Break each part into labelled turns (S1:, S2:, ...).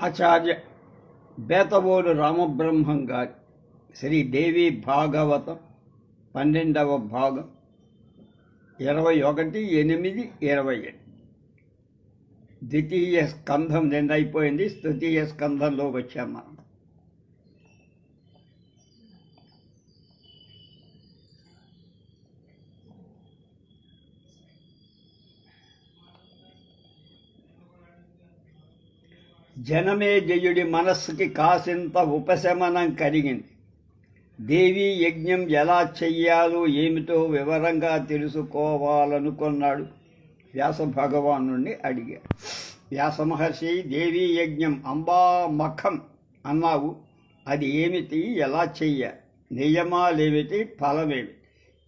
S1: ఆచార్య బేతవోలు రామబ్రహ్మం గారి శ్రీదేవి భాగవతం 12వ భాగం 21:8-20. ద్వితీయ స్కంధం నిన్న అయిపోయింది. తృతీయ స్కంధంలో వచ్చాం మనం. జనమేజయుడి మనస్సుకి కాసింత ఉపశమనం కలిగింది. దేవీ యజ్ఞం ఎలా చెయ్యాలో ఏమిటో వివరంగా తెలుసుకోవాలనుకున్నాడు. వ్యాస భగవానుణ్ణి అడిగాడు. వ్యాస మహర్షి, దేవీ యజ్ఞం అంబామఖం అన్నావు, అది ఏమిటి, ఎలా చెయ్యాలి, నియమాలేమిటి, ఫలమేమిటి,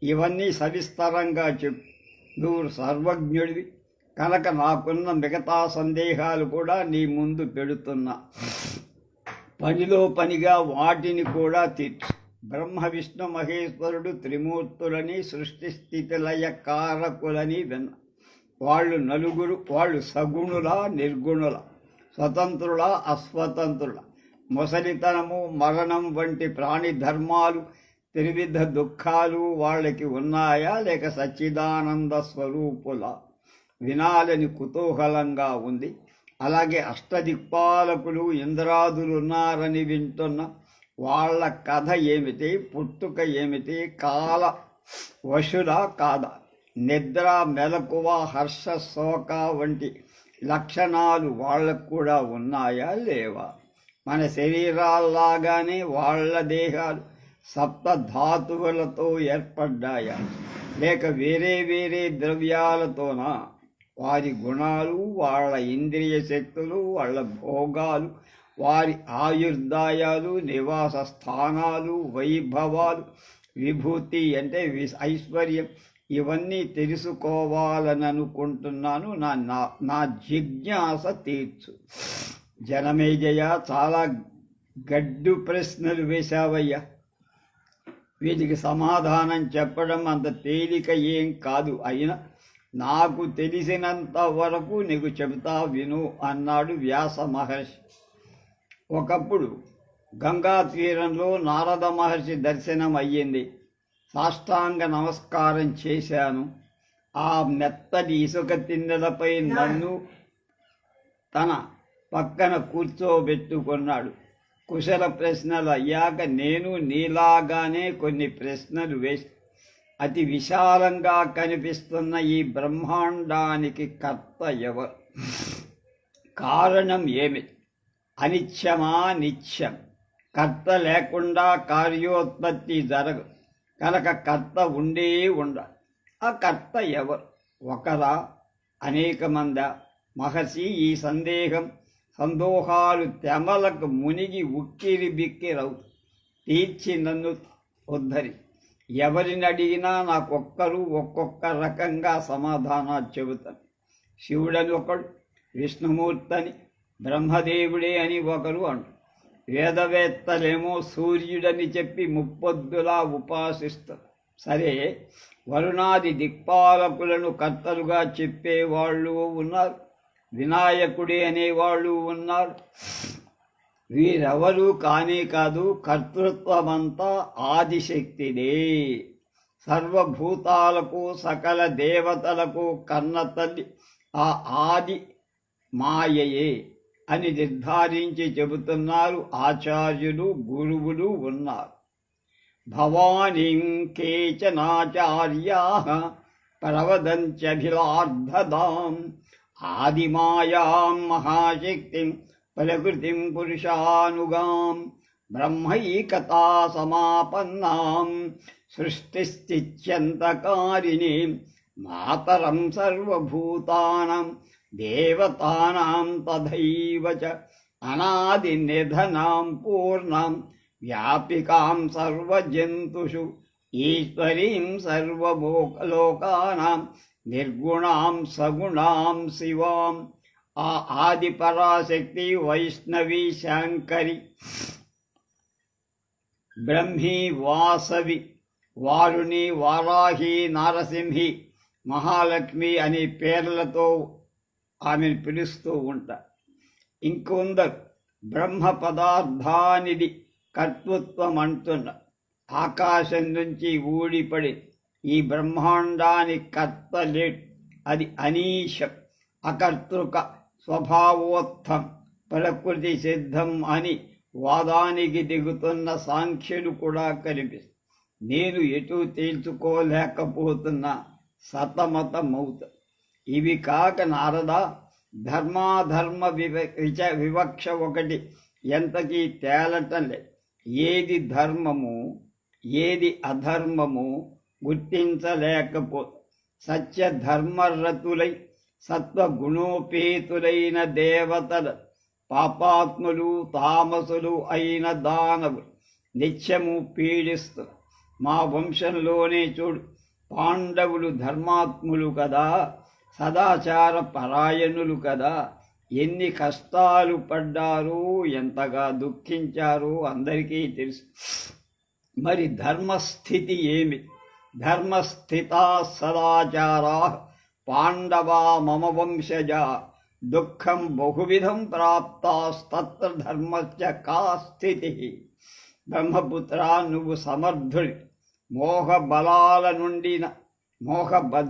S1: ఇవన్నీ సవిస్తరంగా చెప్పు. నువ్వు సర్వజ్ఞుడివి కనుక నాకున్న మిగతా సందేహాలు కూడా నీ ముందు పెడుతున్నా. పనిలో పనిగా వాటిని కూడా తీర్చు. బ్రహ్మ విష్ణు మహేశ్వరుడు త్రిమూర్తులని, సృష్టి స్థితి లయ కారకులని విన్న. వాళ్ళు సగుణుల, నిర్గుణుల, స్వతంత్రుల, అస్వతంత్రుల, ముసలితనము, మరణం వంటి ప్రాణి ధర్మాలు, త్రివిధ దుఃఖాలు వాళ్ళకి ఉన్నాయా లేక సచ్చిదానంద స్వరూపుల? వినాలని కుతూహలంగా ఉంది. అలాగే అష్టదిక్పాలకులు, ఇంద్రాదులున్నారని వింటున్న వాళ్ళ కథ ఏమిటి, పుట్టుక ఏమిటి, కాల వశులా కాదా, నిద్ర, మెలకువ, హర్ష, శోక వంటి లక్షణాలు వాళ్ళకు కూడా ఉన్నాయా లేవా? మన శరీరాల్లాగానే వాళ్ళ దేహాలు సప్త ధాతువులతో ఏర్పడ్డాయా లేక వేరే వేరే ద్రవ్యాలతోనా? వారి గుణాలు, వాళ్ళ ఇంద్రియ శక్తులు, వాళ్ళ భోగాలు, వారి ఆయుర్దాయాలు, నివాస స్థానాలు, వైభవాలు, విభూతి అంటే ఐశ్వర్యం, ఇవన్నీ తెలుసుకోవాలని అనుకుంటున్నాను. నా జిజ్ఞాస తీర్చు. జనమేజయ, చాలా గడ్డు ప్రశ్నలు వేశావయ్యా. వీటికి సమాధానం చెప్పడం అంత తేలిక ఏం కాదు. అయినా నాకు తెలిసినంత వరకు నీకు చెబుతా విను అన్నాడు వ్యాస మహర్షి. ఒకప్పుడు గంగా తీరంలో నారద మహర్షి దర్శనం అయ్యింది. సాష్టాంగ నమస్కారం చేశాను. ఆ మెత్తటి ఇసుక తిన్నెలపై నన్ను తన పక్కన కూర్చోబెట్టుకున్నాడు. కుశల ప్రశ్నలు అయ్యాక నేను నీలాగానే కొన్ని ప్రశ్నలు వేసి, అతి విశాలంగా కనిపిస్తున్న ఈ బ్రహ్మాండానికి కర్త ఎవరు, కారణం ఏమిటి, అనిత్యమా నిత్యం, కర్త లేకుండా కార్యోత్పత్తి జరగదు కనుక కర్త ఉండే ఉండాలి. ఆ కర్త ఎవరు, ఒకరా అనేక మందా? మహర్షి, ఈ సందోహాలు తెమలకు మునిగి ఉక్కిరి బిక్కిరవు. తీర్చి నన్ను ఉద్ధరి. ఎవరిని అడిగినా నాకొక్కరు ఒక్కొక్క రకంగా సమాధానాలు చెబుతాను. శివుడని ఒకడు, విష్ణుమూర్తని, బ్రహ్మదేవుడే అని ఒకరు అంటారు. వేదవేత్తలేమో సూర్యుడని చెప్పి ముప్పొద్దులా ఉపాసిస్తారు. సరే, వరుణాది దిక్పాలకులను కర్తలుగా చెప్పేవాళ్ళు ఉన్నారు, వినాయకుడే అనేవాళ్ళు ఉన్నారు. వీరెవరూ కానే కాదు, కర్తృత్వమంతా ఆదిశక్తిదే. సర్వభూతాలకు, సకల దేవతలకు కన్న తల్లి ఆ ఆది మాయయే అని నిర్ధారించి చెబుతున్నారు ఆచార్యులు, గురువులు ఉన్నారు. భవానీం కేచనాచార్యాః ప్రవదంత్యభిలార్ధదాం ఆదిమాయాం మహాశక్తిం ప్రకృతిం పురుషానుగాం బ్రహ్మైకతా సమాపన్నాం సృష్టిస్థిత్యంతకారిణీం మాతరం సర్వభూతానాం దేవతానాం తథైవ చ అనాదినిధనాం పూర్ణాం వ్యాపికాం సర్వజంతుషు ఈశ్వరీం సర్వలోకానాం నిర్గుణాం సగుణాం శివాం. ఆ ఆది పరాశక్తి వైష్ణవి, శాంకరి, బ్రహ్మి, వాసవి, వారుణి, వారాహి, నారసింహి, మహాలక్ష్మి అనే పేర్లతో ఆమెను పిలుస్తూ ఉంటారు. ఇంకొందరు బ్రహ్మ పదార్థానిది కర్తృత్వం అంటున్న ఆకాశం నుంచి ఊడిపడి ఈ బ్రహ్మాండానికి కర్త లేడు. అది అనీశం, అకర్తృక, స్వభావోత్థం, ప్రకృతి సిద్ధం అని వాదానికి దిగుతున్న సాంఖ్యులు కూడా కనిపిస్తుంది. నేను ఎటూ తేల్చుకోలేకపోతున్నా, సతమతమవుతా. ఇవి కాక నారద, ధర్మాధర్మ వివక్ష ఒకటి ఎంతకీ తేలటం లేదు. ఏది ధర్మము ఏది అధర్మము గుర్తించలేకపో సత్యధర్మరతులై సత్వగుణోపేతులైన దేవతల పాపాత్ములు తామసులు అయిన దానవులు నిత్యము పీడిస్తూ మా వంశంలోనే చూడు, పాండవులు ధర్మాత్ములు కదా, సదాచార పరాయణులు కదా, ఎన్ని కష్టాలు పడ్డారు, ఎంతగా దుఃఖించారు అందరికీ తెలుసు. మరి ధర్మస్థితి ఏమి? ధర్మస్థితా సదాచారా పాండవా మమ వంశజా దుఃఖం బహువిధం ప్రాప్తాస్తత్ర ధర్మస్య కా స్థితి. బ్రహ్మపుత్ర, నువ్వు సమర్థుడి. మోహ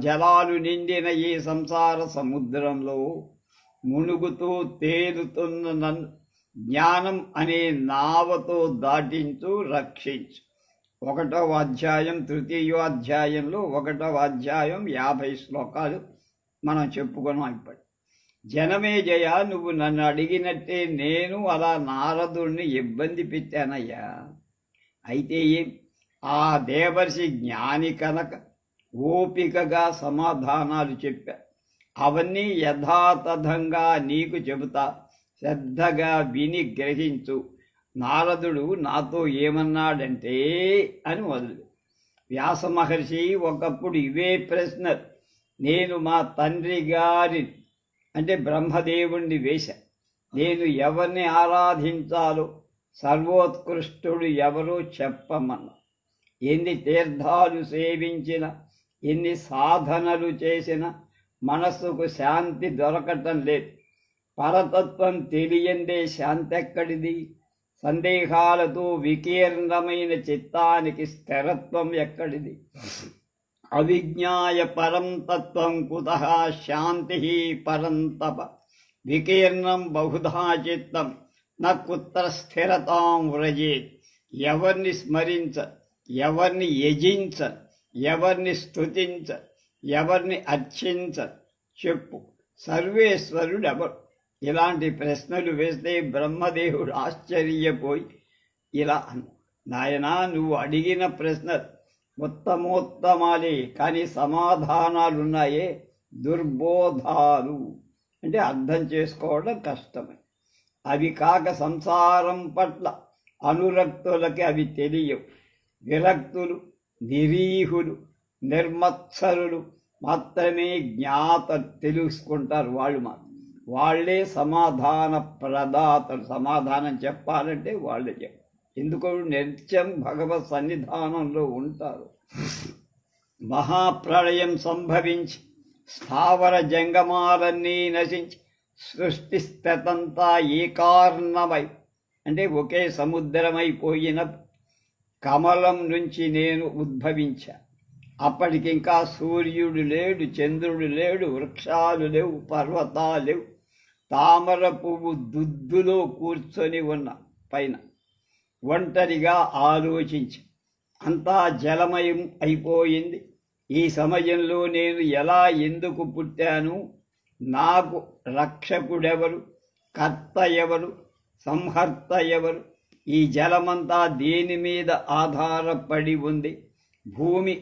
S1: జలాలు నిండిన ఈ సంసార సముద్రంలో మునుగుతూ తేలుతున్న నన్ను జ్ఞానం అనే నావతో దాటించు, రక్షించు. 1వ అధ్యాయం 3వ అధ్యాయంలో 1వ అధ్యాయం 50 శ్లోకాలు మనం చెప్పుకున్నాం. ఇప్పటి జనమే జయ, నువ్వు నన్ను అడిగినట్టే నేను అలా నారదుడిని ఇబ్బంది పెట్టానయ్యా. అయితే ఆ దేవర్షి జ్ఞాని కనుక ఓపికగా సమాధానాలు చెప్పా. అవన్నీ యథాతథంగా నీకు చెబుతా, శ్రద్ధగా విని గ్రహించు. నారదుడు నాతో ఏమన్నాడంటే అని మొదలు. వ్యాస మహర్షి ఒకప్పుడు ఇవే ప్రశ్నలు నేను మా తండ్రి గారి అంటే బ్రహ్మదేవుణ్ణి వేశా. నేను ఎవరిని ఆరాధించాలో, సర్వోత్కృష్టుడు ఎవరో చెప్పమన్నా. ఎన్ని తీర్థాలు సేవించిన, ఎన్ని సాధనలు చేసిన మనస్సుకు శాంతి దొరకటం లేదు. పరతత్వం తెలియందే శాంతి ఎక్కడిది? సందేహాలతో వికీర్ణమైన చిత్తానికి స్థిరత్వం ఎక్కడిది? అవిజ్ఞాయ పరం తత్వం కుతః శాంతి పరం తప. వికీర్ణం బహుధా చిత్తం న కుత్ర స్థిరతాం వ్రజేత్. ఎవరిని స్మరించ, ఎవరిని యజించ, ఎవరిని స్తుతించ, ఎవరిని అర్చించ చెప్పు. సర్వేశ్వరుడెవరు? ఇలాంటి ప్రశ్నలు వేస్తే బ్రహ్మదేవుడు ఆశ్చర్యపోయి ఇలా అన్న, నాయనా, నువ్వు అడిగిన ప్రశ్న ఉత్తమోత్తమాలే, కానీ సమాధానాలున్నాయే దుర్బోధాలు, అంటే అర్థం చేసుకోవడం కష్టమే. అవి కాక సంసారం పట్ల అనురక్తులకి అవి తెలియవు. విరక్తులు, నిరీహులు, నిర్మత్సరులు మాత్రమే తెలుసుకుంటారు. వాళ్ళే సమాధాన ప్రదాతలు. సమాధానం చెప్పాలంటే వాళ్ళే చెప్పారు. ఎందుకు? నిత్యం భగవత్ సన్నిధానంలో ఉంటారు. మహాప్రళయం సంభవించి స్థావర జంగమాలన్నీ నశించి సృష్టి స్థితంతా ఏకార్ణమై అంటే ఒకే సముద్రమైపోయిన కమలం నుంచి నేను ఉద్భవించా. అప్పటికింకా సూర్యుడు లేడు, చంద్రుడు లేడు, వృక్షాలు లేవు, పర్వతాలు లేవు. తామర పువ్వు దుద్దులో కూర్చొని ఉన్న పైన ఒంటరిగా ఆలోచించి అంతా జలమయం అయిపోయింది. ఈ సమయంలో నేను ఎలా ఎందుకు పుట్టాను? నాకు రక్షకుడెవరు? కర్త ఎవరు? సంహర్త ఎవరు? ఈ జలమంతా దేని మీద ఆధారపడి ఉంది? భూమి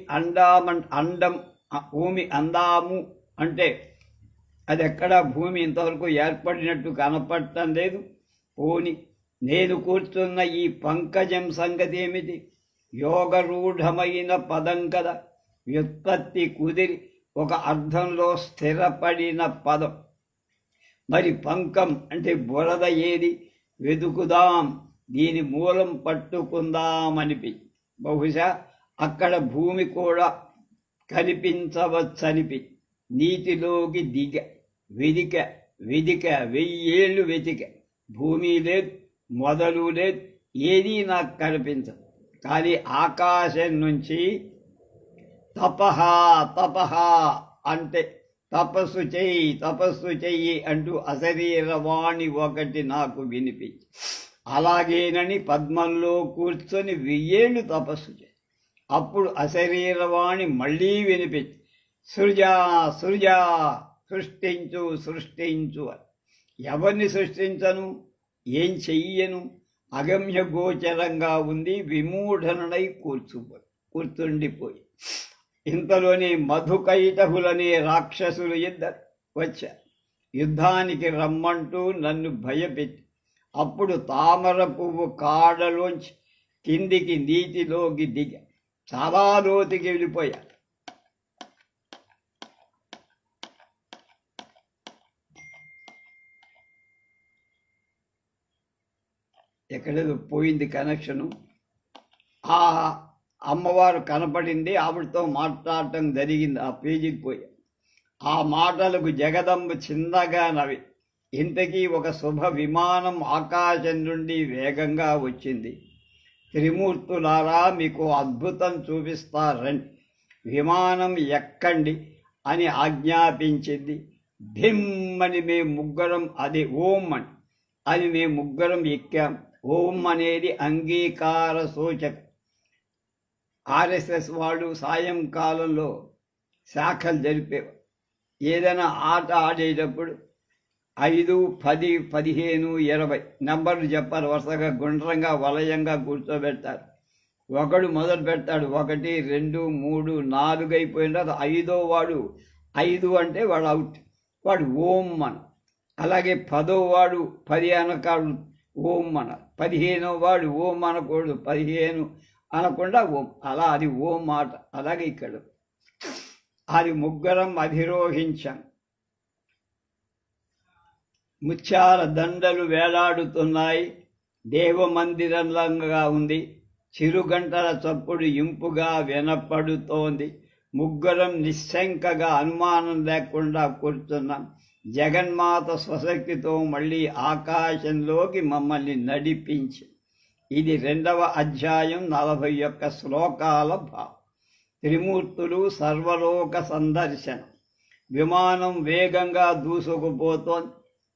S1: భూమి అందాము అంటే అది ఎక్కడ భూమి ఇంతవరకు ఏర్పడినట్టు కనపడటం లేదు. పోని నేను కూర్చున్న ఈ పంకజం సంగతి ఏమిటి? యోగరూఢమైన పదం కదా, వ్యుత్పత్తి కుదిరి ఒక అర్థంలో స్థిరపడిన పదం. మరి పంకం అంటే బురద ఏది? వెతుకుదాం, దీని మూలం పట్టుకుందామనిపి. బహుశా అక్కడ భూమి కూడా కనిపించవచ్చనిపి నీటిలోకి వెదిక 1000 ఏళ్ళు వెతిక. భూమి లేదు, మొదలు లేదు, ఏదీ నాకు కనిపించదు. కానీ ఆకాశం నుంచి తపహ తపహ అంటే తపస్సు చెయ్యి, తపస్సు చెయ్యి అంటూ అశరీరవాణి ఒకటి నాకు వినిపించి, అలాగేనని పద్మంలో కూర్చొని 1000 ఏళ్ళు తపస్సు చేయి. అప్పుడు అశరీరవాణి మళ్ళీ వినిపించి, సృజా సృజా, సృష్టించు సృష్టించు అని. ఎవరిని సృష్టించను, ఏం చెయ్యను, అగమ్య గోచరంగా ఉంది, విమూఢనుడై కూర్చుండిపోయి. ఇంతలోనే మధుకైటహులనే రాక్షసులు ఇద్దరు వచ్చారు. యుద్ధానికి రమ్మంటూ నన్ను భయపెట్టి, అప్పుడు తామర పువ్వు కాడలోంచి కిందికి నీటిలోకి దిగా చాలా లోతుకి వెళ్ళిపోయా. ఎక్కడేదో పోయింది కనెక్షను. ఆ అమ్మవారు కనపడింది, ఆవిడతో మాట్లాడటం జరిగింది. ఆ పేజీకి పోయా. ఆ మాటలకు జగదంబ చిన్నగా నవ్వి, ఇంతకీ ఒక శుభ విమానం ఆకాశం నుండి వేగంగా వచ్చింది. త్రిమూర్తులారా, మీకు అద్భుతం చూపిస్తారండి, విమానం ఎక్కండి అని ఆజ్ఞాపించింది. భిమ్మని మేము ముగ్గురం, అది ఓం అని మేము ముగ్గురం ఎక్కాం. ఓం అనేది అంగీకార సూచక. ఆర్ఎస్ఎస్ వాళ్ళు సాయంకాలంలో శాఖలు జరిపేవారు. ఏదైనా ఆట ఆడేటప్పుడు 5, 10, 15, 20 నెంబర్లు చెప్పారు. వరుసగా గుండ్రంగా వలయంగా కూర్చోబెడతారు. ఒకడు మొదలు పెడతాడు, 1, 2, 3, 4 అయిపోయిన తర్వాత 5వ వాడు 5 అంటే వాడు అవుట్, వాడు ఓం మన. అలాగే 10వ వాడు 10 అనకాడు ఓం మన, 15వ వాడు ఓం అనకూడదు, 15 అనకుండా ఓం. అలా అది ఓం మాట. అలాగే ఇక్కడ అది ముగ్గురం అధిరోహించాం. ముత్యాల దండలు వేలాడుతున్నాయి. దేవమందిరంగా ఉంది. చిరుగంటల చప్పుడు ఇంపుగా వినపడుతోంది. ముగ్గురం నిశ్శంకగా అనుమానం లేకుండా కూర్చున్నాం. జగన్మాత స్వశక్తితో మళ్ళీ ఆకాశంలోకి మమ్మల్ని నడిపించి. ఇది 2వ అధ్యాయం, 41 శ్లోకాల భావం. త్రిమూర్తులు, సర్వలోక సందర్శనం. విమానం వేగంగా దూసుకుపోతోంది.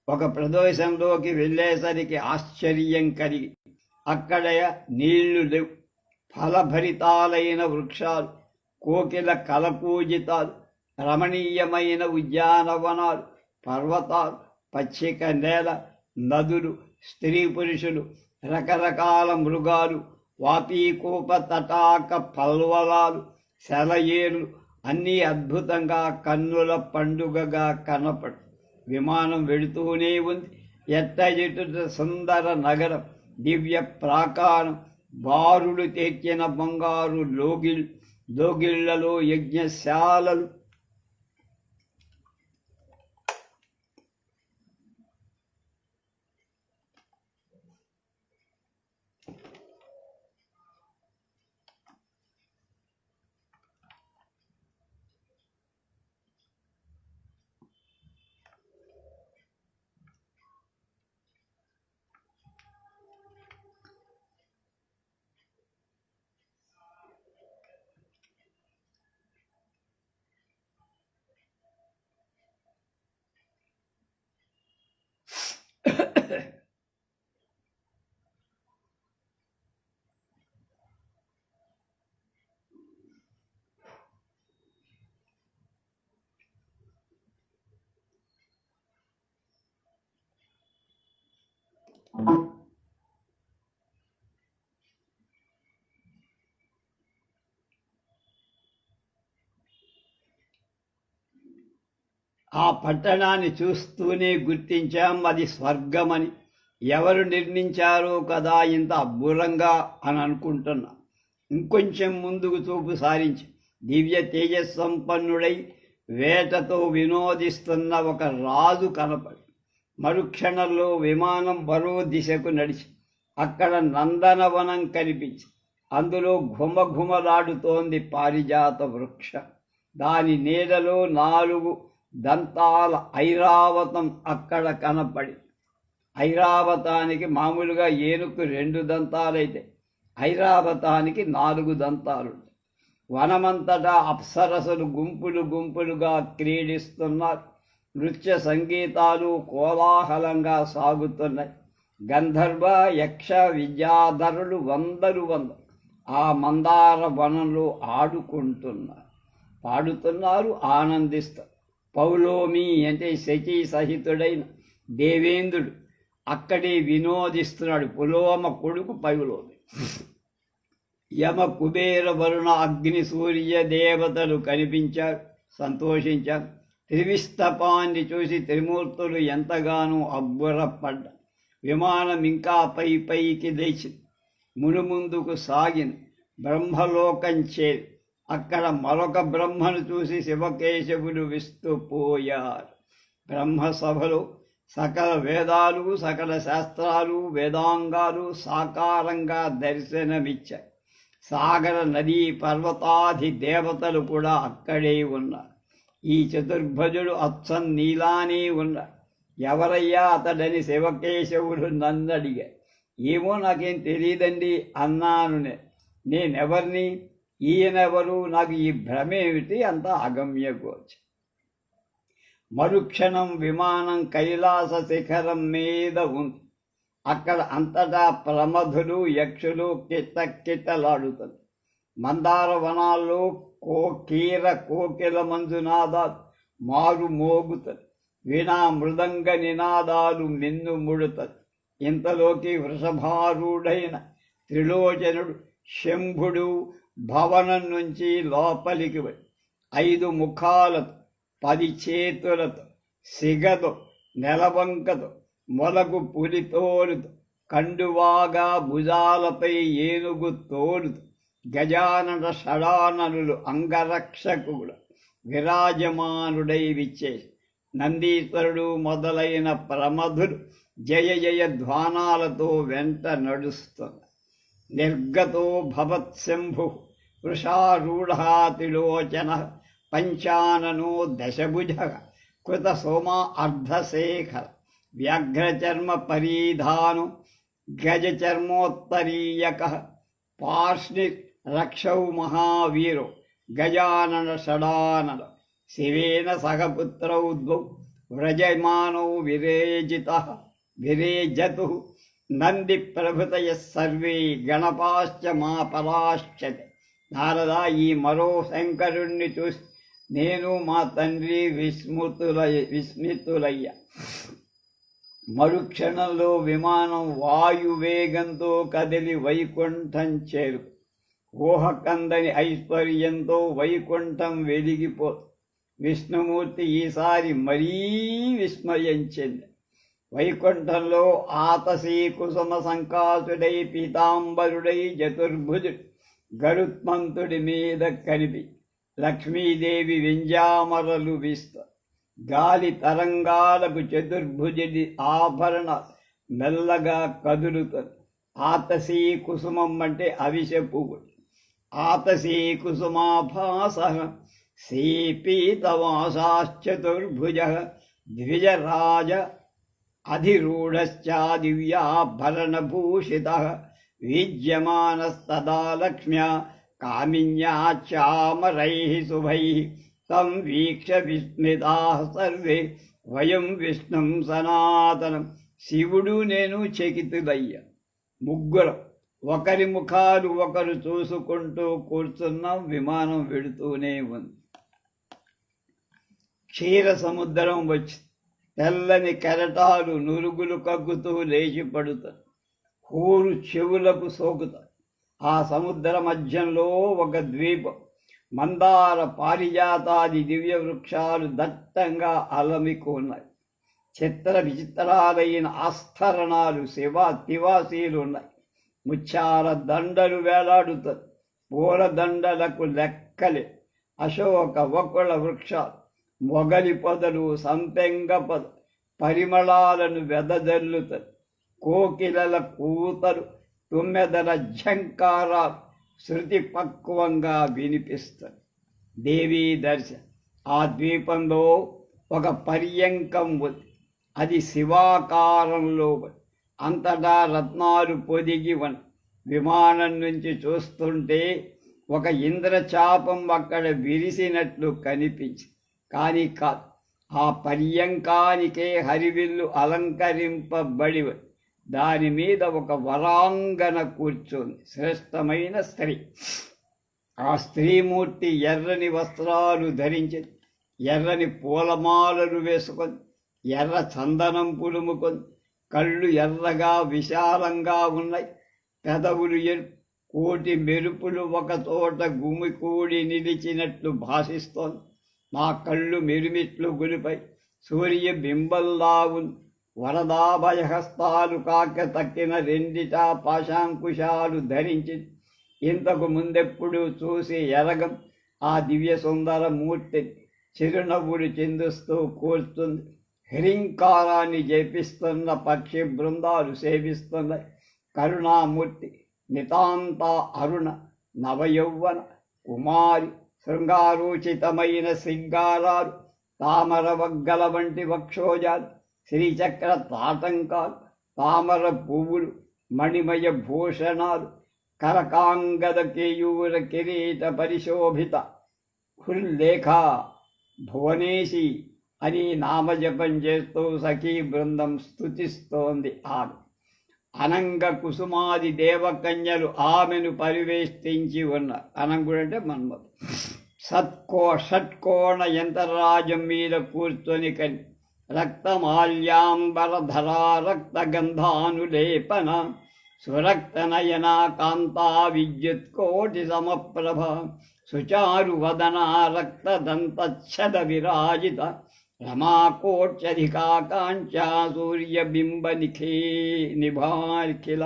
S1: ఒక ప్రదేశంలోకి వెళ్ళేసరికి ఆశ్చర్యం కలిగి, అక్కడ నీళ్లు లేవు, ఫలభరితాలైన వృక్షాలు, కోకిల కలపూజితాలు, రమణీయమైన ఉద్యానవనాలు, పర్వతాలు, పచ్చిక నేల, నదులు, స్త్రీ పురుషులు, రకరకాల మృగాలు, వాపీకూప తటాక పల్వలాలు, సెలయేర్లు, అన్నీ అద్భుతంగా కన్నుల పండుగగా కనపడు. విమానం వెళుతూనే ఉంది. ఎట్టజెటుట సుందర నగరం, దివ్య ప్రాకారం, బారులు తెచ్చిన బంగారు లోగిళ్లలో యజ్ఞశాలలు, ఆ పట్టణాన్ని చూస్తూనే గుర్తించాం, అది స్వర్గమని. ఎవరు నిర్మించారో కదా ఇంత అబ్బురంగా అని అనుకుంటున్నా. ఇంకొంచెం ముందుకు చూపు సారించి దివ్య తేజస్సంపన్నుడై వేటతో వినోదిస్తున్న ఒక రాజు కనపడి, మరుక్షణంలో విమానం మరో దిశకు నడిచి అక్కడ నందనవనం కనిపించి, అందులో ఘుమఘుమలాడుతోంది పారిజాత వృక్షం. దాని నీడలో 4 దంతాల ఐరావతం అక్కడ కనపడి, ఐరావతానికి మామూలుగా ఏనుగు 2 దంతాలైతే ఐరావతానికి 4 దంతాలు. వనమంతటా అప్సరసలు గుంపులు గుంపులుగా క్రీడిస్తున్నారు. నృత్య సంగీతాలు కోలాహలంగా సాగుతున్నాయి. గంధర్వ యక్ష విద్యాధరులు వందలు ఆ మందార వనంలో ఆడుకుంటున్నారు, పాడుతున్నారు, ఆనందిస్తారు. పౌలోమి అంటే శచీ సహితుడైన దేవేంద్రుడు అక్కడే వినోదిస్తున్నాడు. పులోమ కొడుకు పౌలోమి. యమ కుబేర వరుణ అగ్ని సూర్య దేవతలు కనిపించారు, సంతోషించారు. త్రివిస్తపాన్ని చూసి త్రిమూర్తులు ఎంతగానో అబ్బురపడ్డారు. విమానం ఇంకా పైకి లేచి మునుముందుకు సాగిన బ్రహ్మలోకం చేరి అక్కడ మరొక బ్రహ్మను చూసి శివకేశవులు విస్తుపోయారు. బ్రహ్మసభలో సకల వేదాలు, సకల శాస్త్రాలు, వేదాంగాలు సాకారంగా దర్శనమిచ్చాయి. సాగర నదీ పర్వతాది దేవతలు కూడా అక్కడే ఉన్నారు. ఈ చతుర్భుజుడు అచ్చం నీలానే ఉన్నాడు. ఎవరయ్యా అతడని శివకేశవుడు నన్ను అడిగారు. ఏమో నాకేం తెలియదండి అన్నాను. నేనెవరిని, ఈయనెవరు, నాకు ఈ భ్రమేమిటి, అంతా అగమ్యగోచ. మరుక్షణం విమానం కైలాస శిఖరం మీద ఉంది. అక్కడ అంతటా ప్రమధులు యక్షులు కిట్టకిట్టలాడుతారు. మందార వనాల్లో కోకిల మంజునాదాలు మారు మోగుతారు. వీణా మృదంగ నినాదాలు మిన్నుముడుతారు. ఇంతలోకి వృషభారూఢైన త్రిలోచనుడు శంభుడు భవనం నుంచి లోపలికి వచ్చి 5 ముఖాలతో 10 చేతులతో సిగతో నెలవంకతో మొలగు పులితోలుతో కండువాగా భుజాలపై ఏనుగు తోలుతో గజానన షడాననులు అంగరక్షకుడు విరాజమానుడై విచ్చేసి నందీశ్వరుడు మొదలైన ప్రమధులు జయ జయ ధ్వానాలతో వెంట నడుస్తున్నారు. నిర్గతో భవత్శంభు వృషారూఢాతిలోచన పంచాననో దశభుజ కృత సోమా అర్ధశేఖర వ్యాఘ్రచర్మ పరీధాను గజచర్మోత్తరీయక పార్ష్ణి రక్షౌ మహావీరో గజానన షడానన శివేన సహపుత్రౌ ద్వౌ వ్రజమానౌ విరేజతు నంది ప్రభృతయ సర్వే గణపాశ్చ మా పరాశ్చతే. నారద, ఈ మరో శంకరుణ్ణి చూసి నేను మా తండ్రి విస్మితులయ్యా. మరుక్షణంలో విమానం వాయువేగంతో కదిలి వైకుంఠం చేరు. ఊహకందని ఐశ్వర్యంతో వైకుంఠం వెలిగిపో. విష్ణుమూర్తి ఈసారి మరీ విస్మయించింది. వైకుంఠంలో ఆతసీ కుసుమ సంకాసుడై పీతాంబరుడై చతుర్భుజుడు గరుత్మంతుడి మీద కనిపి లక్ష్మీదేవి వింజామరలు వీస్త గాలి తరంగాలకు చతుర్భుజుడి ఆభరణ మెల్లగా కదులుతుంది. ఆతసీ కుసుమం అంటే అవిశ పువ్వు. ఆతసీ కుసుమాభాస శ్రీపీతవాసాశ్చతుర్భుజ ద్విజరాజ అధిరూఢశ్చా దివ్యాభరణభూషితః విద్యమానస్తదా లక్ష్మ్యా కామిన్యా చామరైః శుభైః తం వీక్ష విస్మితాః సర్వే వయం విష్ణుం సనాతనం. శివుడు నేను చకితులయ్యా. ముగ్గురం ఒకరి ముఖాలు ఒకరు చూసుకుంటూ కూర్చున్నాం. విమానం వెడుతూనే ఉంది. క్షీర సముద్రం వచ్చి తెల్లని కెరటాలు నురుగులు కగ్గుతూ లేచి పడుతారు. హోరు చెవులకు సోకుతారు. ఆ సముద్ర మధ్యంలో ఒక ద్వీపం. మందార పారిజాతాది దివ్య వృక్షాలు దట్టంగా అలమికున్నాయి. చిత్ర విచిత్రాలైన ఆస్థరణాలు తివాసీలు ఉన్నాయి. ముత్యాల దండలు వేలాడుతారు. పూల దండలకు లెక్కలే. అశోక వకుళ వృక్షాలు, మొగలి పొదలు, సంపెంగ పొద పరిమళాలను వెదజల్లుతారు. కోకిలల కూతలు, తుమ్మెదల ఝంకారాలు శృతి పక్వంగా వినిపిస్తారు. దేవీ దర్శనం. ఆ ద్వీపంలో ఒక పర్యంకం ఉంది. అది శివాకారంలో అంతటా రత్నాలు పొదిగి విమానం నుంచి చూస్తుంటే ఒక ఇంద్రచాపం అక్కడ విరిసినట్లు కనిపించి కానీ కాదు, ఆ పర్యంకానికే హరివిల్లు అలంకరింపబడి దాని మీద ఒక వరాంగన కూర్చొని శ్రేష్టమైన స్త్రీ. ఆ స్త్రీమూర్తి ఎర్రని వస్త్రాలు ధరించి, ఎర్రని పూలమాలలు వేసుకొని, ఎర్ర చందనం పులుముకొని, కళ్ళు ఎర్రగా విశాలంగా ఉన్నాయి, పెదవులు కోటి మెరుపులు ఒక చోట గుమికూడి నిలిచినట్లు భాషిస్తోంది. మా కళ్ళు మెరుమిట్లు గురిపై సూర్యబింబల్లావు వరదాభయహస్తాలు కాక తక్కిన రెండిటా పాశాంకుశాలు ధరించి ఇంతకు ముందెప్పుడు చూసి ఎరగం ఆ దివ్య సుందర మూర్తి చిరునవ్వులు చిందుస్తూ కూర్చుంది. హ్రీంకారాన్ని జపిస్తున్న పక్షి బృందాలు సేవిస్తున్నాయి. కరుణామూర్తి నితాంత అరుణ నవయౌవన కుమారి, శృంగారోచితమైన సింగారాలు, తామర వగ్గల వంటి వక్షోజాలు, శ్రీచక్ర తాటంకాలు, తామర పువ్వులు, మణిమయ భూషణాలు, కరకాంగద కేయూర కిరీట పరిశోభిత హుల్లేఖ భువనేశి అని నామజపం చేస్తూ సఖీ బృందం స్తుతిస్తోంది. ఆమె అనంగ కుసుమాది దేవకన్యలు ఆమెను పరివేష్టించి ఉన్నారు. అనంగుడు అంటే మన్మథుడు. షట్కోణ యంత్రరాజం మీద కూర్చొని కని రక్తమాల్యాంబరధరా రక్తగంధానులేపన సురక్తనయనా కాంతా విద్యుత్కోటి సమప్రభ సుచారు వదనా రక్తదంతఛద విరాజిత రమాకోట్యధికా కాంచా సూర్యబింబ నిభాఖిల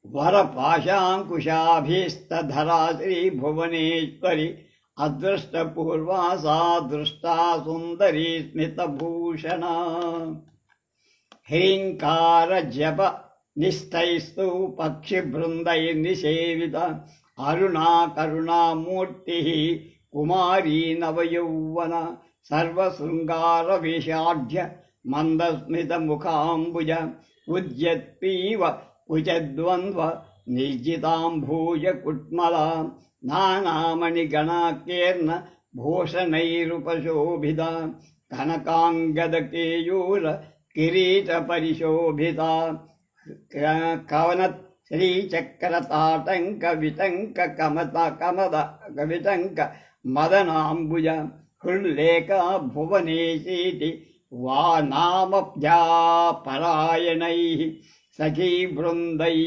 S1: వరపాశాంకుశాభీస్తధరా శ్రీ భువనేశ్వరి అదృష్టపూర్వా సా దృష్టా సుందరీ స్మితభూషణ హ్రీంకార జప నిష్టైస్తూ పక్షిబృందైర్నిసేవిత అరుణా కరుణామూర్తి కుమారీ నవయౌవన సర్వశృంగార వేషాఢ్య మందస్మిత ముఖాంబుజ ఉద్యత్పీవ కుచద్వంద్వ నిర్జితాంభూజ కుట్మల నానామణిగణాకీర్ణ భూషణైరుపశోభిత కనకాంగద కేయూర కిరీట పరిశోభిత కవనత్ శ్రీచక్ర తాటంక విటంక కమద విటంక మదనాంబుజ హృల్లేఖ భువనేశీతి వా నామప్యాపరాయణై సఖీ బృందై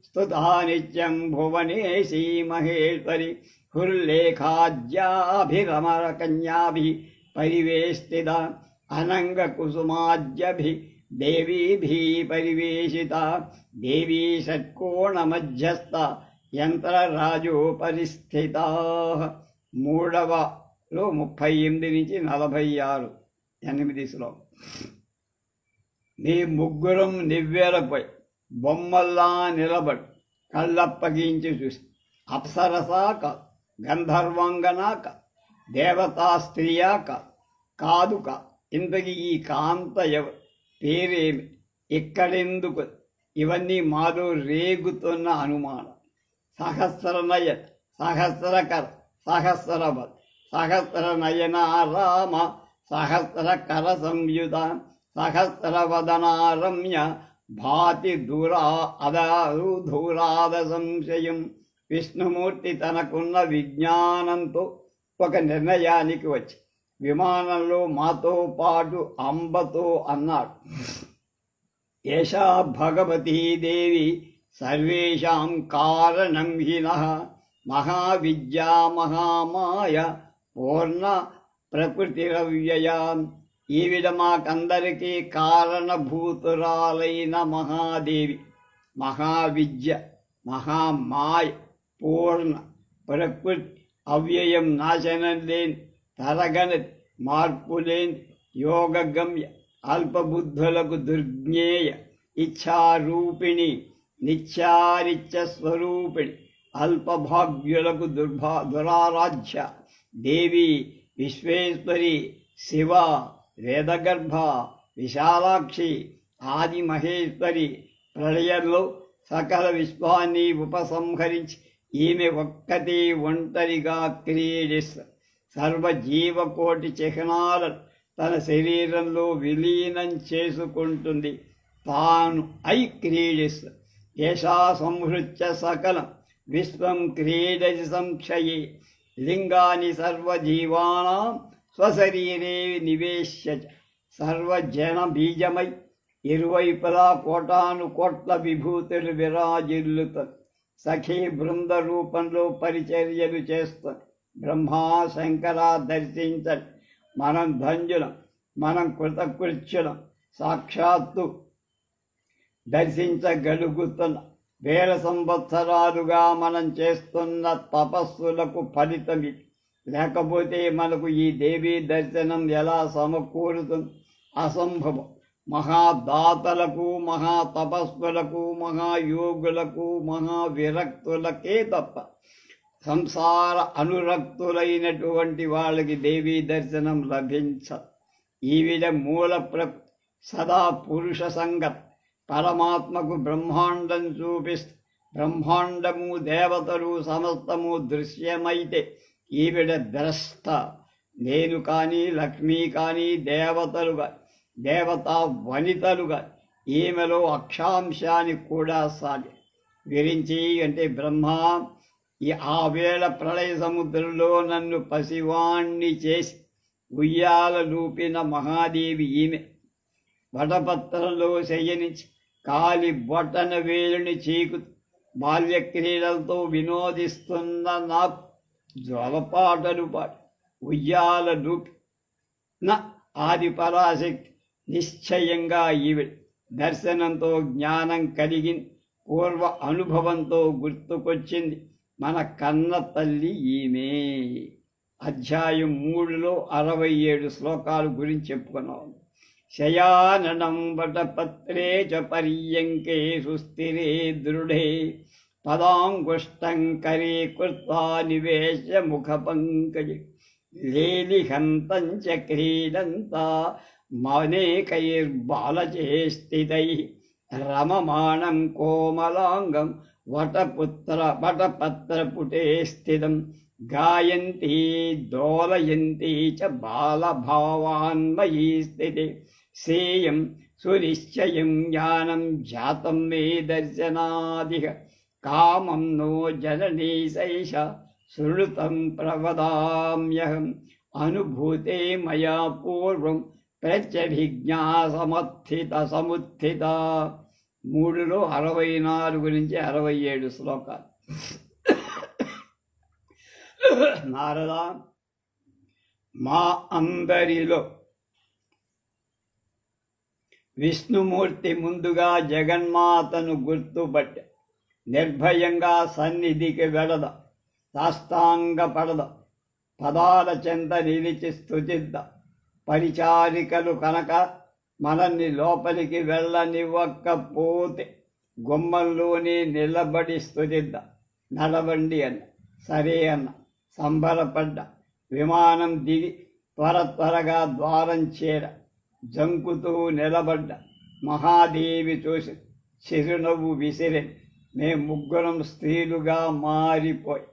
S1: స్తుతా నిత్యం భువనేశీ మహేశ్వరి హృల్లేఖాజ్యాభిరమర కన్యాభి పరివేష్టిత అనంగ కుసుమాజ్యభి దేవీభి పరివేషిత దేవీ షట్కోణమధ్యస్థ యంత్రరాజోపరిస్థిత. 3వ 38 నుంచి 46 8 శ్లోకం. నీ ముగ్గురం నివ్వెరపై బొమ్మల్లా నిలబడి కళ్ళప్పగించి చూసి అప్సరసా కాదు, గంధర్వాంగనా కాదు, దేవతా స్త్రీయా కాదు. ఇంతకీ ఈ కాంత పేరేమి, ఇక్కడెందుకు? ఇవన్నీ మాలో రేగుతున్న అనుమానం. సహస్రనయన, సహస్రకర, సహస్రవద్, సహస్రనయన రామ, సహస్రకర సంయుత, సహస్రవదనారమ్య భాతి ధూరాద సంశయం. విష్ణుమూర్తి తనకున్న విజ్ఞానంతో ఒక నిర్ణయానికి వచ్చి విమానంలో మాతో పాటు అంబతో అన్నాడు, ఏషా భగవతీ దేవి సర్వేషాం కారణం హినః మహావిద్యా మహామాయ పూర్ణ ప్రకృతిరవ్యయా. ఈవిడ మాకందరికీ కారణభూతురాలైన మహాదేవి, మహావిద్య, మహామాయ, పూర్ణ ప్రకృతి, అవ్యయం, నాశనం లేని, తరగని, మార్పులేని, యోగగమ్య, అల్పబుద్ధులకు దుర్జ్ఞేయ, ఇచ్ఛారూపిణి, నిత్యారిత్య స్వరూపిణి, అల్పభాగ్యులకు దురారాధ్య దేవి, విశ్వేశ్వరి, శివ, వేదగర్భ, విశాలాక్షి ఆది మహేశ్వరి ప్రళయంలో సకల విశ్వాన్ని ఉపసంహరించి ఈమె ఒక్కటే ఒంటరిగా క్రీడిస్తుంది. సర్వజీవకోటి చిహ్నాలను తన శరీరంలో విలీనం చేసుకుంటుంది. తాను క్రీడిస్తుంది. ఏషా సంహృత్య సకలం విశ్వం క్రీడసి సంక్షయే లింగాని సర్వజీవానాం స్వశరీరే నివేశ్య సర్వజన బీజమై ఇరువైపులా కోటాను కోట్ల విభూతులు విరాజిల్లుతుంది. సఖీ బృంద రూపంలో పరిచర్యలు చేస్తుంది. బ్రహ్మా శంకర దర్శించండి. మనం ధన్యులం, మనం కృతకృత్యులం. సాక్షాత్తు దర్శించగలుగుతున్న వేల సంవత్సరాలుగా మనం చేస్తున్న తపస్సులకు ఫలితమి. లేకపోతే మనకు ఈ దేవీ దర్శనం ఎలా సమకూరుతుంది? అసంభవం. మహాదాతలకు, మహాతపస్సులకు, మహాయోగులకు, మహావిరక్తులకే తప్ప సంసార అనురక్తులైనటువంటి వాళ్ళకి దేవీ దర్శనం లభించదు. ఈవిడ మూల సదా పురుష సంగం. పరమాత్మకు బ్రహ్మాండం చూపిస్తూ బ్రహ్మాండము దేవతలు సమస్తము దృశ్యమైతే ఈవిడ ద్రష్ట. నేను కానీ, లక్ష్మీ కానీ, దేవతలుగా, దేవతా వనితలుగా ఈమెలో అక్షాంశాన్ని కూడా సాగి విరించి అంటే బ్రహ్మ ఆ వేళ ప్రళయ సముద్రంలో నన్ను పసివాణ్ణి చేసి ఉయ్యాల లూపిన మహాదేవి ఈమె. వటపత్రంలో శయనించి కాలి బొటన వేలుని చీకు బాల్యక్రీడలతో వినోదిస్తున్న నాకు జ్వలపాటలు పాటి ఉయ్యాల లూపి నా ఆది పరాశక్తి. నిశ్చయంగా ఈవిడ దర్శనంతో జ్ఞానం కలిగింది. పూర్వ అనుభవంతో గుర్తుకొచ్చింది మన కన్న తల్లి ఈమె. అధ్యాయం 3లో 67 శ్లోకాలు గురించి చెప్పుకున్నాం. శయాననం వటపత్రే చ పర్యంకే సుస్థిరే దృఢే పదాంగుష్టం కరే కృత్వా నివేశ ముఖ పంకజే లేలిహంతం చ క్రీడంతా మనేకైర్బాలచేస్థితై రమమాణం కోమలాంగం వటపత్రపుటే స్థితం గాయంతి దోలయంతి చ బాలభావాన్మయీ స్థితి సేయం సునిశ్చయం జ్ఞానం జాతం మే దర్శనాదిహ కామం నో జననీ సైష శృణుతం ప్రవదామ్యహం అనుభూతే మయా పూర్వం ప్రత్యభిజ్ఞా సముత్థిత. 3లో 64 నుంచి 67 శ్లోకాలు. నారద, మా అందరిలో విష్ణుమూర్తి ముందుగా జగన్మాతను గుర్తుపట్టి నిర్భయంగా సన్నిధికి వెళద, సాష్టాంగ పడద, పదాల చెంత నిలిచి స్తుతిద్ద. పరిచారికలు కనుక మనల్ని లోపలికి వెళ్ళనివ్వకపోతే గుమ్మంలోనే నిలబడి స్తుతిద్ద. నడవండి అన్న, సరే అన్న. సంబరపడ్డ. విమానం దిగి త్వరగా ద్వారం చేర జంకుతూ నిలబడ్డ. మహాదేవి చూసి చిరునవ్వు విసిరి మేము ముగ్గురం స్త్రీలుగా మారిపోయి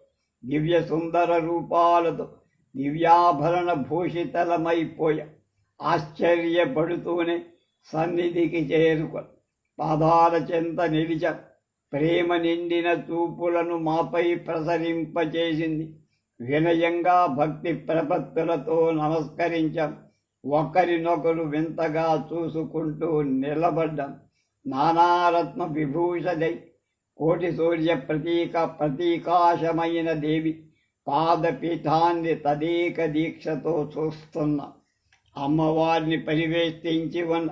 S1: దివ్య సుందర రూపాలతో దివ్యాభరణ భూషితలమైపోయా. ఆశ్చర్యపడుతూనే సన్నిధికి చేరుకొని పాదాల చెంత నిలిచ ప్రేమ నిండిన చూపులను మాపై ప్రసరింపచేసింది. వినయంగా భక్తి ప్రపత్తులతో నమస్కరించాం. ఒకరినొకరు వింతగా చూసుకుంటూ నిలబడ్డాం. నానారత్న విభూషదై కోటి సూర్య ప్రతీకాశమైన దేవి పాదపీఠాన్ని తదేక దీక్షతో చూస్తున్నాం. అమ్మవారిని పరివేష్టించి ఉన్న